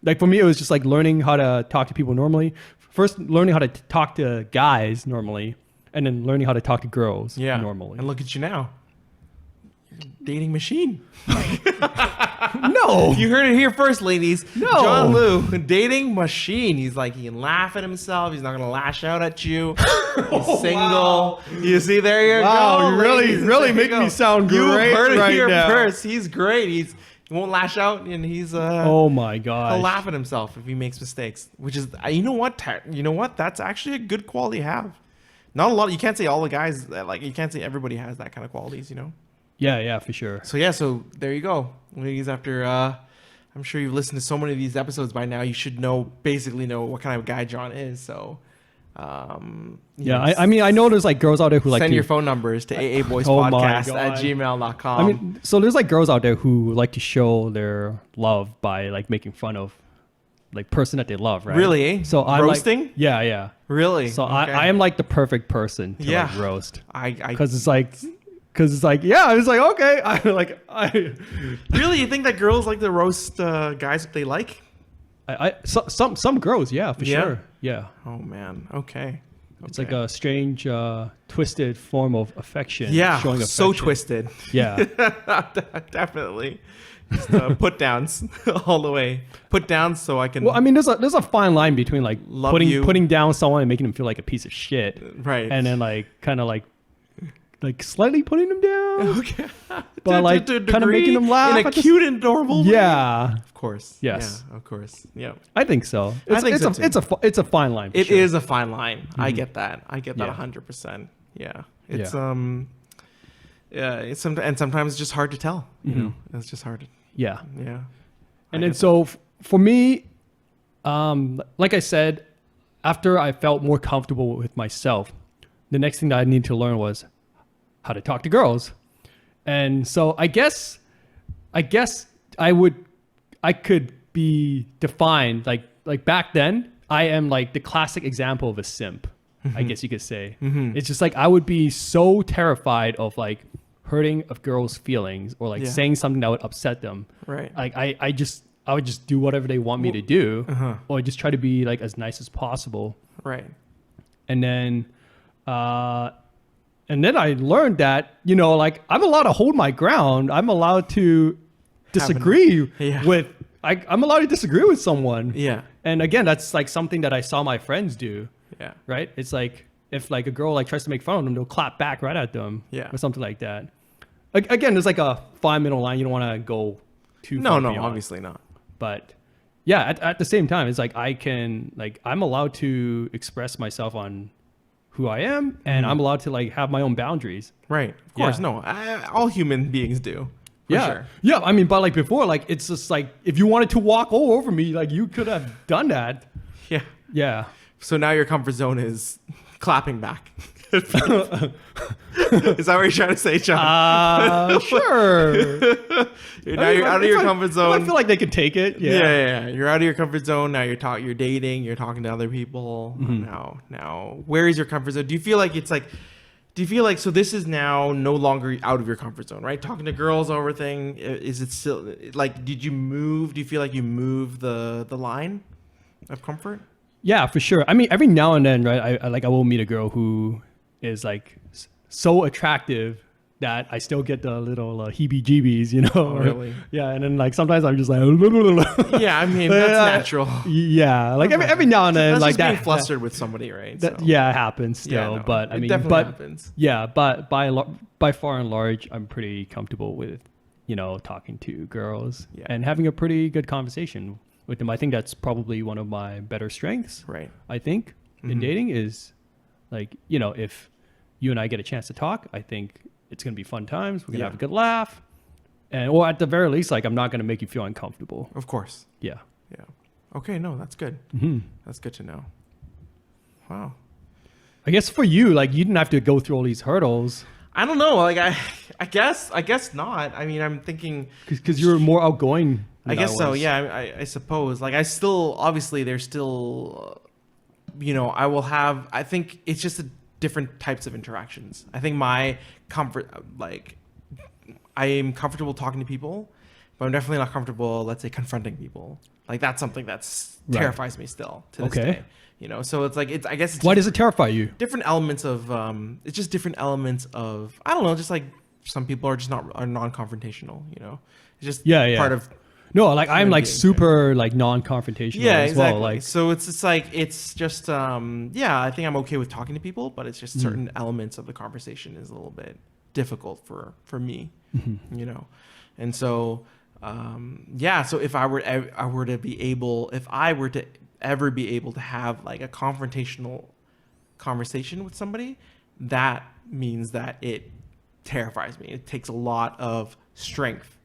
Like for me, it was just like learning how to talk to people normally. First, learning how to talk to guys normally, and then learning how to talk to girls normally. And look at you now. You're a dating machine. No, You heard it here first, ladies. No. John Liu, dating machine. He's like, he can laugh at himself. He's not going to lash out at you. He's single. wow. You see, there you Wow, go. you really- ladies. really There make you me go. sound You great heard it right here now. first. He's great. He won't lash out, and he's oh my he'll gosh. laugh at himself if he makes mistakes, which is, you know what, that's actually a good quality to have. Not a lot. You can't say all the guys you can't say everybody has that kind of qualities, Yeah, for sure. So there you go, ladies. After I'm sure you've listened to so many of these episodes by now, you should basically know what kind of guy John is. So Yeah, I mean, I know there's like girls out there who like send to, your phone numbers to Oh my aaboyspodcast God. at gmail.com. I mean, so there's like girls out there who like to show their love by like making fun of like person that they love, right? Really, eh? So I'm Roasting? Like, yeah. Really? So Okay. I am like the perfect person to Yeah. like roast I because it's like yeah, it's like okay, I really, you think that girls like to roast guys that they like? some girls, yeah, for Yeah? sure, yeah. Oh man, okay. It's like a strange, twisted form of affection. Yeah, showing so affection. twisted. Yeah, Definitely. Just, put downs all the way. Put downs so I can. well, I mean, there's a fine line between like Love putting you. putting down someone and making them feel like a piece of shit, right. and then like kind of like slightly putting them down, okay. but like To a kind of degree, making them laugh. in a at the- cute and adorable way. yeah, Of course. Yes. Yeah, of course. Yeah. I think so. I think so too. It's a fine line. For It sure. is a fine line. I get that. I get that Yeah. 100%. Yeah. It's Yeah. yeah, it's and sometimes it's just hard to tell, you know. It's just hard to, Yeah. yeah. And I then get so for me, like I said, after I felt more comfortable with myself, the next thing that I needed to learn was how to talk to girls. And so I guess I could be defined like back then, I am like the classic example of a simp, I guess you could say. It's just like I would be so terrified of like hurting a girl's feelings or like Yeah. saying something that would upset them. Right. Like I would just do whatever they want me to do, or just try to be like as nice as possible. Right. And then I learned that, like I'm allowed to hold my ground. I'm allowed to disagree Yeah. with, I'm allowed to disagree with someone. Yeah. And again, that's like something that I saw my friends do, Yeah. right? It's like, if like a girl like tries to make fun of them, they'll clap back right at them. Yeah. Or something like that. Again, there's like a fine middle line. You don't want to go too No, far no, beyond. obviously not. But yeah, at the same time, it's like I'm allowed to express myself on who I am, and I'm allowed to like have my own boundaries. Right. Of course, Yeah. no. All human beings do. For Yeah. sure. Yeah. I mean, but like before, like it's just like if you wanted to walk all over me, like you could have done that. Yeah. Yeah. So now your comfort zone is clapping back. Is that what you're trying to say, John? Sure. Now you're out of your comfort zone. I feel like they can take it. Yeah. Yeah. Yeah, you're out of your comfort zone. Now you're dating, you're talking to other people. Mm-hmm. Now, where is your comfort zone? Do you feel like so this is now no longer out of your comfort zone, right? Talking to girls over thing, is it still like, do you feel like you move the line of comfort? Yeah, for sure. I mean, every now and then, right? I will meet a girl who is like so attractive that I still get the little heebie-jeebies, you know? Oh, really? Yeah, and then like sometimes I'm just like, Yeah, I mean that's natural. yeah, like every now and then, That's like just that. being flustered with somebody, right? That, So, yeah, it happens still, yeah, no, but I it mean, definitely happens. yeah, but by far and large, I'm pretty comfortable with, talking to girls Yeah. and having a pretty good conversation with them. I think that's probably one of my better strengths. Right. I think in Mhm. dating is like, if you and I get a chance to talk, I think it's going to be fun times. We're going to Yeah. have a good laugh. Or at the very least, like I'm not going to make you feel uncomfortable. Of course. Yeah. Yeah. Okay, no, that's good. Hmm. That's good to know. Wow. I guess for you, like you didn't have to go through all these hurdles I don't know. Like I guess not. I mean, I'm thinking. because you were more outgoing. I than guess so. was. Yeah. I suppose. Like I still obviously there's still, I will have. I think it's just different types of interactions. I think my comfort, like, I am comfortable talking to people, but I'm definitely not comfortable, let's say, confronting people. Like that's something that's Right. terrifies me still to this Okay. day. So it's like I guess it's Why does it terrify you? different elements of it's just different elements of I don't know, just like some people are just are non-confrontational, it's just Yeah. part of No, like I'm human like being, super like non-confrontational as exactly. well. Like So it's like it's just I think I'm okay with talking to people, but it's just certain elements of the conversation is a little bit difficult for me, and so so if I were to ever be able to have like a confrontational conversation with somebody, that means that it terrifies me. It takes a lot of strength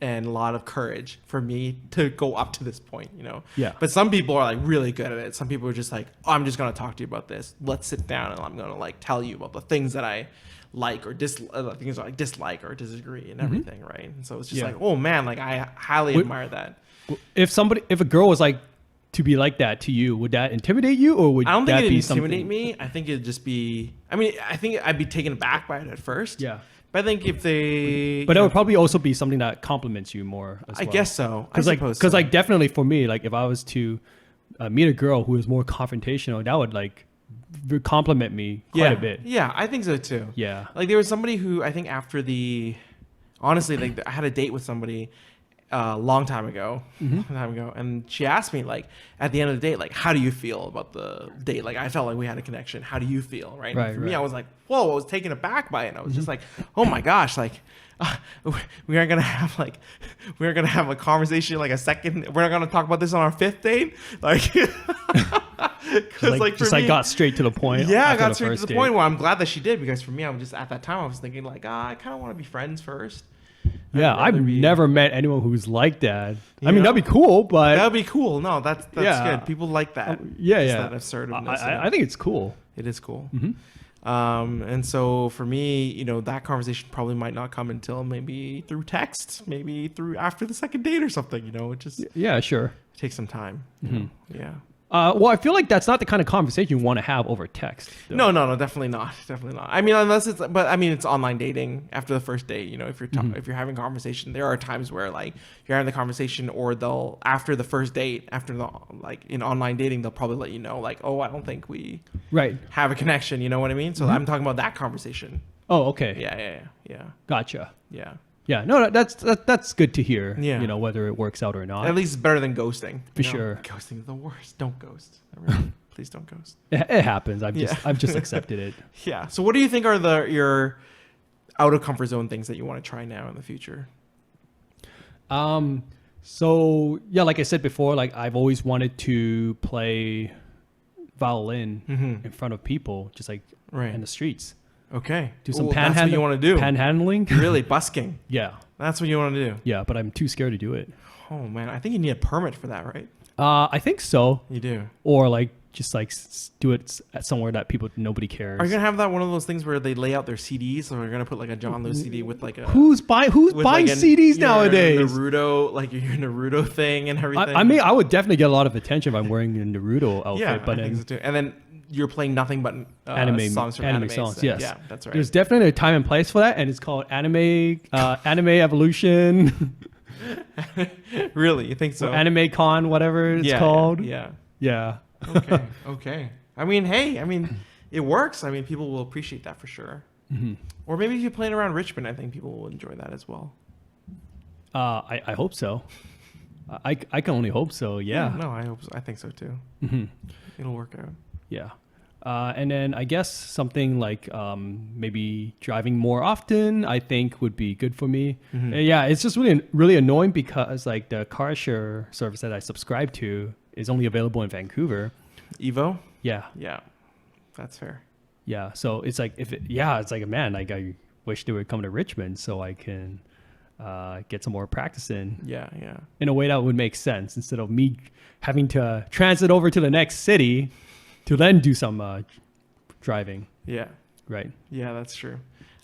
and a lot of courage for me to go up to this point, Yeah. But some people are like really good at it. Some people are just like, oh, I'm just going to talk to you about this. Let's sit down and I'm going to like tell you about the things that I like or things I dislike or disagree and everything, right? And so it's just Yeah. like, oh man, like I highly Would- admire that. if a girl was like to be like that to you, would that intimidate you or would I don't that think it'd be intimidate something? me. I think it'd just be. I mean, I think I'd be taken aback by it at first. Yeah. But I think if they. But that would probably also be something that compliments you more as I well. guess so. Because like definitely for me, like if I was to meet a girl who is more confrontational, that would like compliment me quite a bit. Yeah, I think so too. Yeah. Like there was somebody who I think honestly, like I had a date with somebody a long time ago, and she asked me like at the end of the date, like, how do you feel about the date? Like I felt like we had a connection. How do you feel? Right. Right, And for me, right. I was like, whoa, I was taken aback by it. And I was just like, oh my gosh, like we aren't gonna have a conversation like a second. We're not gonna talk about this on our fifth date, like. Because Like, for just me, like got straight to the point. yeah, I after got the straight to first the date. point where I'm glad that she did, because for me, I was just at that time I was thinking like, I kind of want to be friends first. Yeah, I'd rather I've be- never met anyone who's like that. I mean, know? that'd be cool, but That'd be cool. No, that's Yeah. good. People like that. yeah, Just yeah. that assertiveness. I think it's cool. it is cool. Mm-hmm. And so for me, that conversation probably might not come until maybe through text, maybe through after the second date or something. It just Yeah, sure. takes some time. Yeah. Well, I feel like that's not the kind of conversation you want to have over text. though. No, definitely not. Definitely not. I mean, it's online dating after the first date. If you're if you're having conversation, there are times where like you're having the conversation, or they'll after the first date, after the like in online dating, they'll probably let you know like, oh, I don't think we Right. have a connection. You know what I mean? So I'm talking about that conversation. Oh, okay. Yeah. Gotcha. Yeah. Yeah. No, that's good to hear. Yeah. Whether it works out or not. At least it's better than ghosting. For sure. Ghosting is the worst. Don't ghost. Please don't ghost. It happens. Yeah. I've just accepted it. Yeah. So what do you think are your out of comfort zone things that you want to try now in the future? So yeah, like I said before, like I've always wanted to play violin in front of people, just like Right. in the streets. Okay. Do some That's what you want to do. panhandling. Really busking. Yeah, That's what you want to do. yeah, but I'm too scared to do it. Oh man, I think you need a permit for that, right? I think so, You do. or like just like do it at somewhere that nobody cares. Are you gonna have that one of those things where they lay out their CDs, or are you gonna put like a John Lewis CD with like a Who's buying with buying like CDs your nowadays? Naruto, like your Naruto thing and everything. I mean, I would definitely get a lot of attention if I'm wearing a Naruto outfit, yeah, but I think then so too. And then you're playing nothing but songs from anime anime songs. so- Yes, Yeah, that's right. There's definitely a time and place for that, and it's called anime evolution, Really, you think so? or anime con, whatever it's yeah, called. Yeah. Yeah. Okay. Okay. I mean, hey, it works. I mean, people will appreciate that for sure. Or maybe if you play it around Richmond, I think people will enjoy that as well. I hope so. I can only hope so. Yeah. No, I hope so. I think so too. It'll work out. Yeah. And then I guess something like maybe driving more often, I think would be good for me. Yeah, it's just really annoying because like the car share service that I subscribe to is only available in Vancouver. Evo? Yeah. Yeah. That's fair. Yeah. So it's like it's like man, like I wish they would come to Richmond so I can get some more practice in a way that would make sense instead of me having to transit over to the next city to then do some driving. Yeah. Right. Yeah, that's true.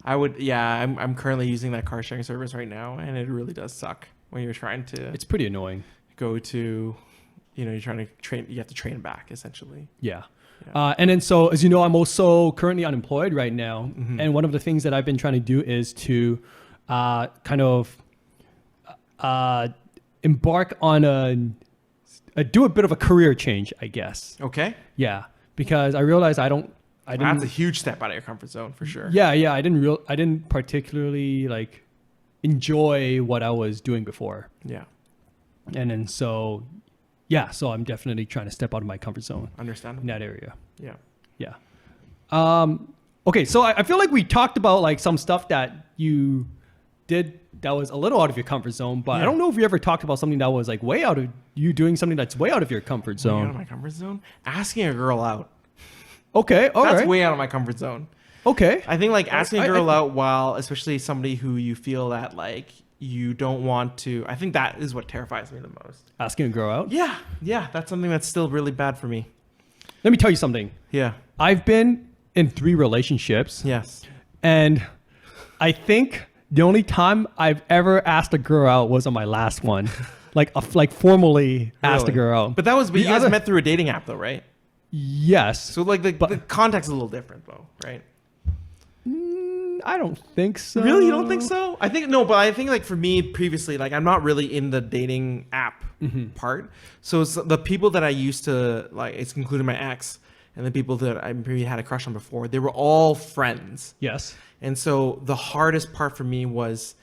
I'm currently using that car sharing service right now, and it really does suck when you're trying to It's pretty annoying. go to, you're trying to train, you have to train back essentially. Yeah. Yeah. And then, so as you know, I'm also currently unemployed right now. And one of the things that I've been trying to do is to kind of embark on do a bit of a career change, I guess. Okay. Yeah. Because I realized I didn't. That's a huge step out of your comfort zone for sure. Yeah. I didn't particularly like enjoy what I was doing before. Yeah. And then so I'm definitely trying to step out of my comfort zone in Understandable. that area. Yeah. Yeah. Okay, so I feel like we talked about like some stuff that you did that was a little out of your comfort zone, but I don't know if we ever talked about something that was like way out of you doing something that's way out of your comfort Way out of zone. my comfort zone? Asking a girl out. Okay, all That's right. way out of my comfort zone. Okay. I think like asking a I- girl out while, especially somebody who you feel that like you don't want to, I think that is what terrifies me the most. Asking a girl out. Yeah. Yeah. That's something that's still really bad for me. Let me tell you something. Yeah. I've been in 3 relationships, Yes. and I think the only time I've ever asked a girl out was on my last one. like formally asked a Really? girl out. But that was, but you The guys other- met through a dating app though, right? Yes. So like the context is a little different though, right? I don't think so. Really? You don't think so? I think no, but I think like for me previously, like I'm not really in the dating app part. So it's the people that I used to like, it's including my ex and the people that I maybe had a crush on before, they were all friends. Yes. And so the hardest part for me was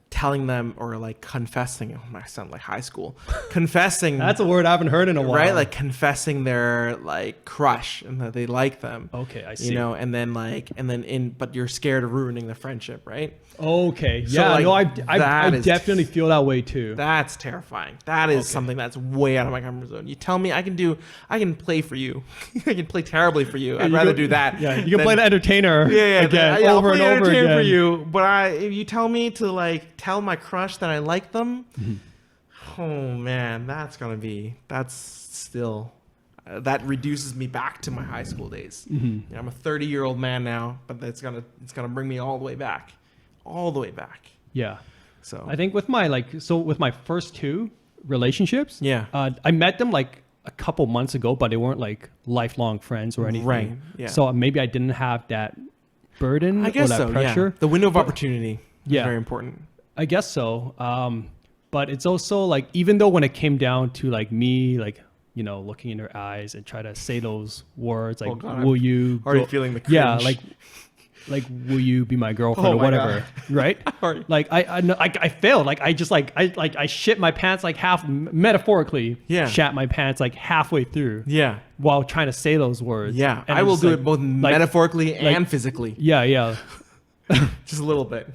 telling them or like confessing. Oh, I sound like high school. Confessing. That's a word I haven't heard in a while. right, like confessing their like crush and that they like them. Okay, I see. You know, and then but you're scared of ruining the friendship, right? Okay. So, Yeah. like, No, that I is- definitely feel that way too. That's terrifying. That is something that's way out of my comfort zone. You tell me I can play for you. I can play terribly for you. I'd You rather go- do that. Yeah. You can than- play the entertainer. Again, I'll over and play over entertainer again. for you. But if you tell me to like tell my crush that I like them, oh man, that's still that reduces me back to my high school days. You know, I'm a 30-year-old man now, but it's gonna bring me all the way back. Yeah. So I think with my first 2 relationships, Yeah. I met them like a couple months ago, but they weren't like lifelong friends or anything. Right, yeah. So maybe I didn't have that burden I guess or that so. pressure. Yeah. The window of opportunity is Yeah. very important. I guess so. But it's also like, even though when it came down to like me, like, you know, looking in her eyes and try to say those words, like, Oh, God, will I'm you already go- feeling the Yeah. cringe. Like, like, will you be my girlfriend Oh or my whatever, God. right? Sorry. Like I failed. Like I shit my pants like half metaphorically. Yeah. Shat my pants like halfway through. Yeah. While trying to say those words. Yeah. And I will it's do like- it both metaphorically and physically. Yeah. Just a little bit.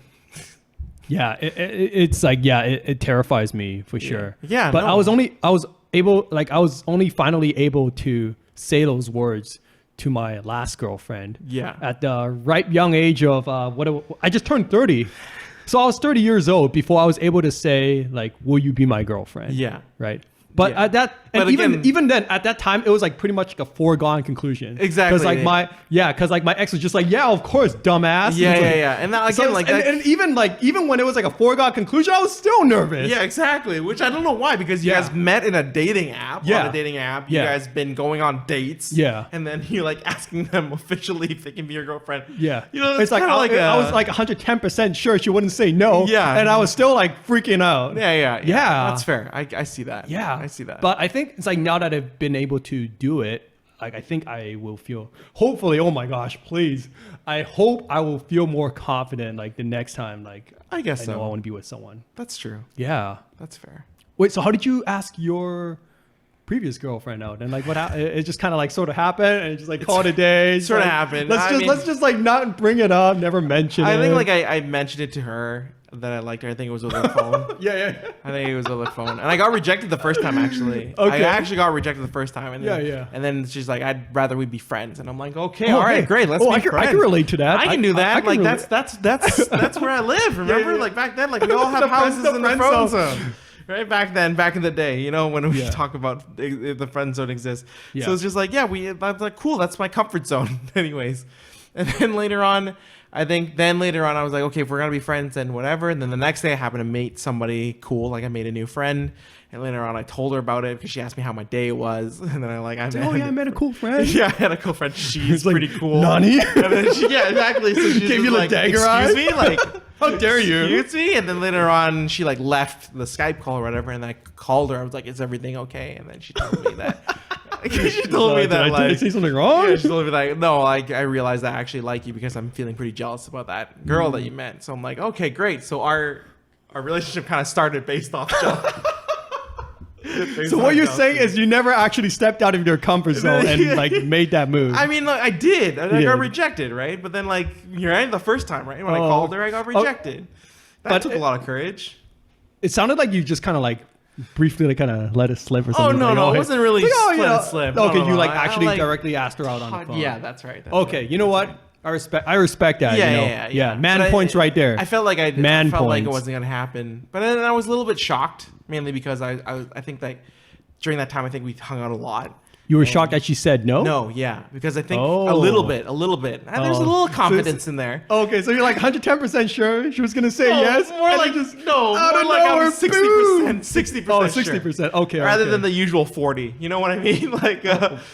Yeah, it's like it terrifies me for sure. Yeah, but no. I was only finally able to say those words to my last girlfriend. Yeah. At the ripe young age of I just turned 30, so I was 30 years old before I was able to say like, "Will you be my girlfriend?" Yeah. Right. But Yeah. at that, and But again- even then, at that time, it was like pretty much like a foregone conclusion. Exactly. Because like my ex was just like, yeah, of course, dumbass. Yeah, It's like- yeah. And that, again, so, like, and, that- and even when it was like a foregone conclusion, I was still nervous. yeah, exactly. Which I don't know why, because you Yeah. guys met in a dating app. Yeah. On a dating app. You Yeah. guys been going on dates. Yeah. And then you're like asking them officially if they can be your girlfriend. Yeah. You know, it's like, I was like 110% sure she wouldn't say no. Yeah. And I was still like freaking out. Yeah. Yeah. That's fair. I see that. Yeah. I see that. But I think it's like now that I've been able to do it, like I think I will feel, hopefully, oh my gosh, please. I hope I will feel more confident like the next time like I guess know so. I want to be with someone. That's true. Yeah. That's fair. Wait, so how did you ask your previous girlfriend out? And like what it just kind of like sort of happened and it just like called it a day. Sort of Like, happened. Let's just like not bring it up, never mention it. I think like I mentioned it to her that I liked her. I think it was over the phone. yeah. I think it was over the phone, and I got rejected the first time. Actually, Okay. I actually got rejected the first time, and then, Yeah. And then she's like, "I'd rather we be friends," and I'm like, "Okay, Oh, all right, hey. great, let's Oh, be I can friends." relate to that. I can do that. I can like relate. that's where I live. Remember, yeah. like back then, like we all have The friend- houses the in the friend friend zone. zone. Right back in the day, you know, when we Yeah. talk about if the friend zone exists. Yeah. So it's just like, yeah, that's like cool. That's my comfort zone, anyways. And then later on, I was like, okay, if we're gonna be friends, then whatever. And then the next day, I happened to meet somebody cool. Like I made a new friend, and later on, I told her about it because she asked me how my day was, and then I met a cool friend. yeah, I had a cool friend. She's It's like, pretty cool. Nani? And then yeah, exactly. So she Gave was you the like, dagger excuse eyes? me, like. How dare you? Excuse me, and then later on, she like left the Skype call or whatever, and I called her. I was like, "Is everything okay?" And then she told me that. she told me Did that I like, say something wrong? yeah, she told me that no, like I realized I actually like you because I'm feeling pretty jealous about that girl that you met. So I'm like, okay, great. So our relationship kind of started based off jealousy. So what you're saying is you never actually stepped out of your comfort zone and like made that move. I mean, like, I did. I Yeah. got rejected, right? But then, like, you're right, the first time, right? When I Oh. called her, I got rejected. That But took a lot of courage. It sounded like you just kind of like briefly like kind of let it slip or Oh, something. no, like, no. It hey. wasn't really Like, oh, you let know, it slip. Okay, No, you no, like I actually like- directly asked her out on the phone. Yeah, that's right. That's Okay, right. you know what? I respect that. Yeah, you know? yeah. Man But points right there. I felt like I Man felt like it points. wasn't gonna happen, but then I was a little bit shocked, mainly because I think like during that time I think we hung out a lot. You were shocked that she said no? No, yeah, because I think Oh. a little bit. And there's a Oh. little So confidence in there. Okay, so you're like 110% sure she was gonna say No, yes? more and like then just no, out more of like nowhere, I'm 60%. Oh, sure. 60%. Okay. Rather okay. than the usual 40. You know what I mean? Like,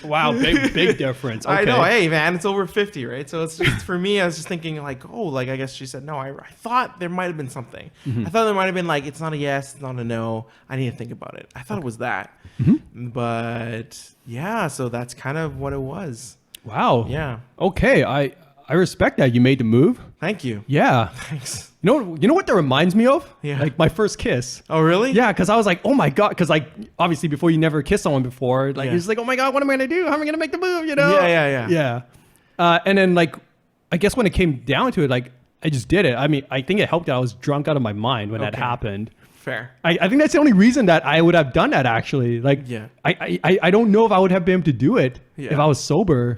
Wow, big difference. Okay. I know. Hey, man, it's over 50, right? So it's just for me. I was just thinking, like, oh, like I guess she said no. I thought there might have been something. Mm-hmm. I thought there might have been like, it's not a yes, it's not a no. I need to think about it. I thought it was that, Mm-hmm. but yeah. So that's kind of what it was. Wow. Yeah. Okay, I respect that you made the move. Thank you. Yeah. Thanks. You know what that reminds me of? Yeah. Like my first kiss. Oh, really? Yeah, because I was like, oh my god, because like obviously before you never kissed someone before, like Yeah. you're just like, oh my god, what am I gonna do? How am I gonna make the move? You know? Yeah. And then like, I guess when it came down to it, like I just did it. I mean, I think it helped that I was drunk out of my mind when that Okay. happened. Fair. I think that's the only reason that I would have done that actually. Like, Yeah. I don't know if I would have been able to do it Yeah. if I was sober,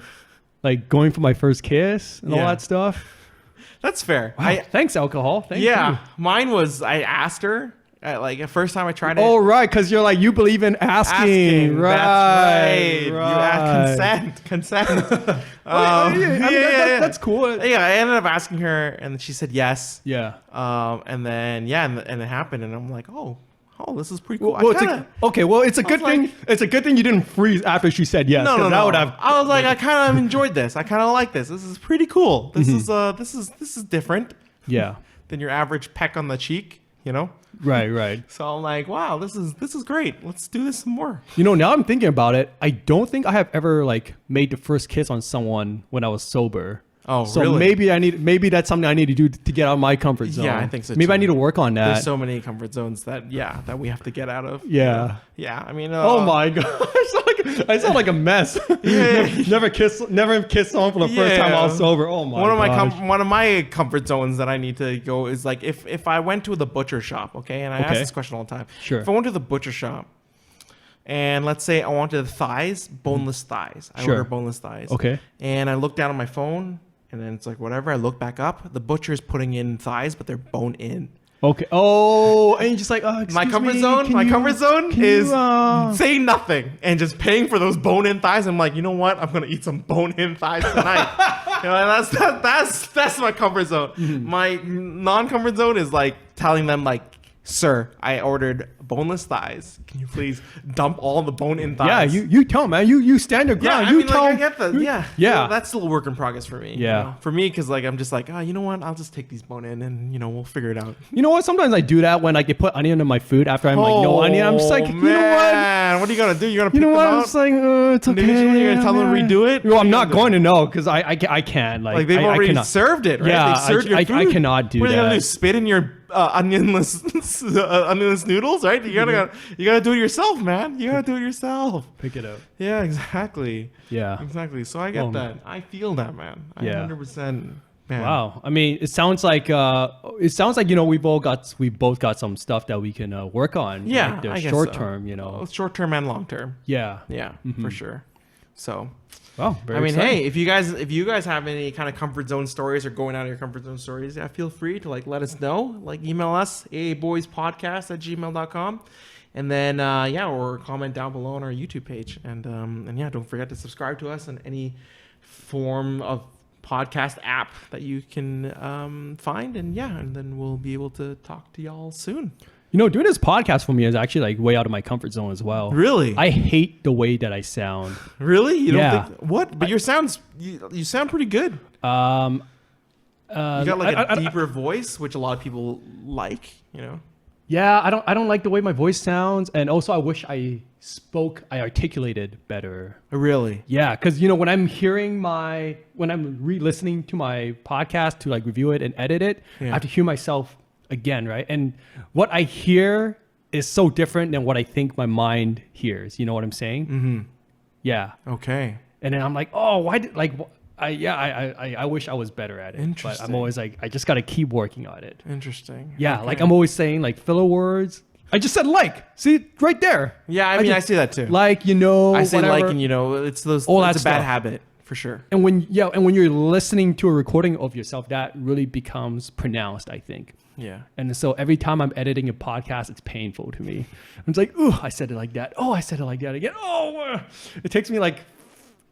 like going for my first kiss and all Yeah. that stuff. That's fair. Wow, thanks, alcohol. Thank Yeah, you. mine was I asked her like the first time I tried it. Oh right, because you're like you believe in asking. Right. That's right. You Right. ask consent. I mean, that's cool. Yeah, I ended up asking her, and she said yes. Yeah. And then and it happened, and I'm like, oh, this is pretty cool. Well, I it's a good was thing. like- it's a good thing you didn't freeze after she said yes. no, 'cause no, that no. would have. I was like, I kind of enjoyed this. I kind of like this. This is pretty cool. This Mm-hmm. is different Yeah. than your average peck on the cheek, you know. Right. So I'm like, wow, this is great. Let's do this some more. You know, now I'm thinking about it. I don't think I have ever like made the first kiss on someone when I was sober. Oh, So really? maybe that's something I need to do to get out of my comfort zone. Yeah, I think so Maybe too. I need to work on that. There's so many comfort zones that we have to get out of. Yeah. Yeah, I mean, Oh my gosh, I sound like a mess. never kiss someone for the first time I was sober. Oh my gosh. One of my comfort zones that I need to go is like if I went to the butcher shop, okay, and I ask Okay. this question all the time. Sure. If I went to the butcher shop, and let's say I wanted thighs, boneless thighs. I Sure. order boneless thighs. Okay. And I look down on my phone, and then it's like whatever. I look back up, the butcher's putting in thighs, but they're bone in. Okay. Oh, and you're just like, oh, My excuse comfort me, zone, can my you- comfort zone can is you, saying nothing and just paying for those bone-in thighs. I'm like, you know what? I'm gonna eat some bone-in thighs tonight. You know, that's my comfort zone. Mm-hmm. My non-comfort zone is like telling them like, sir, I ordered boneless thighs. Can you please dump all the bone-in thighs? Yeah, you tell, man. You stand your Yeah, ground. I you mean, tell. like, I get that. you- Yeah, Yeah. That's still a work in progress for me. Yeah. you know? For me, because like I'm just like, you know what? I'll just take these bone in, and you know we'll figure it out. You know what? Sometimes I do that when I get put onion in my food after I'm like, no onion. I'm just like, you know what? man, what are you gonna do? You're gonna pick You know what? them I'm out? just like, it's okay. Individually, you're gonna tell them to redo it? Well, I'm What not are you gonna going to know because I can't. Like they've I already cannot. served it, right? Yeah, they served your I food. cannot do What are you gonna that. do? Spit in your onionless noodles, right? You gotta do it yourself, man. You gotta do it yourself. Pick it up. Yeah, exactly. Yeah. Exactly. So I get that. I feel that, man. I Yeah. 100%. Man. Wow. I mean, it sounds like you know we both got some stuff that we can work on. Yeah, like the I guess short so. term. You know. Well, short term and long term. Yeah. Yeah, for sure. So, Wow. Very I mean, exciting. hey, if you guys have any kind of comfort zone stories or going out of your comfort zone stories, yeah, feel free to like let us know. Like email us aaboyspodcast@gmail.com, and then or comment down below on our YouTube page, and yeah, don't forget to subscribe to us on any form of podcast app that you can find, and then we'll be able to talk to y'all soon. You know, doing this podcast for me is actually like way out of my comfort zone as well. Really? I hate the way that I sound. Really? You Yeah. don't think what? But you sound pretty good. You You got like a deeper voice, which a lot of people like, you know. Yeah, I don't like the way my voice sounds, and also I wish I articulated better. Really? Yeah, because you know when I'm re-listening to my podcast to like review it and edit it, Yeah. I have to hear myself again, right? And what I hear is so different than what I think my mind hears. You know what I'm saying? Mm-hmm. Yeah. Okay. And then I'm like, oh, why did like I wish I was better at it. But Interesting. I'm always like, I just gotta keep working on it. Interesting. Yeah, Okay. like I'm always saying like filler words. I just said like. See right there. Yeah, I mean, I just- see that too. Like, you know, I say whatever. like, and you know, it's All it's that a bad stuff. habit for sure. And when you're listening to a recording of yourself, that really becomes pronounced, I think. Yeah. And so every time I'm editing a podcast, it's painful to me. I'm just like, ooh, I said it like that. Oh, I said it like that again. Oh, it takes me like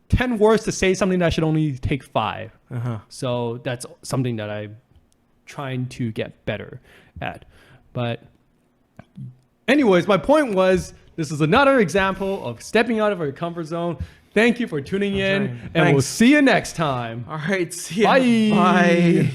10 words to say something that should only take 5. Uh-huh. So that's something that I'm trying to get better at. But anyways, my point was this is another example of stepping out of our comfort zone. Thank you for tuning in, right. and we'll Thanks. see you next time. All right. See ya. Bye. Bye.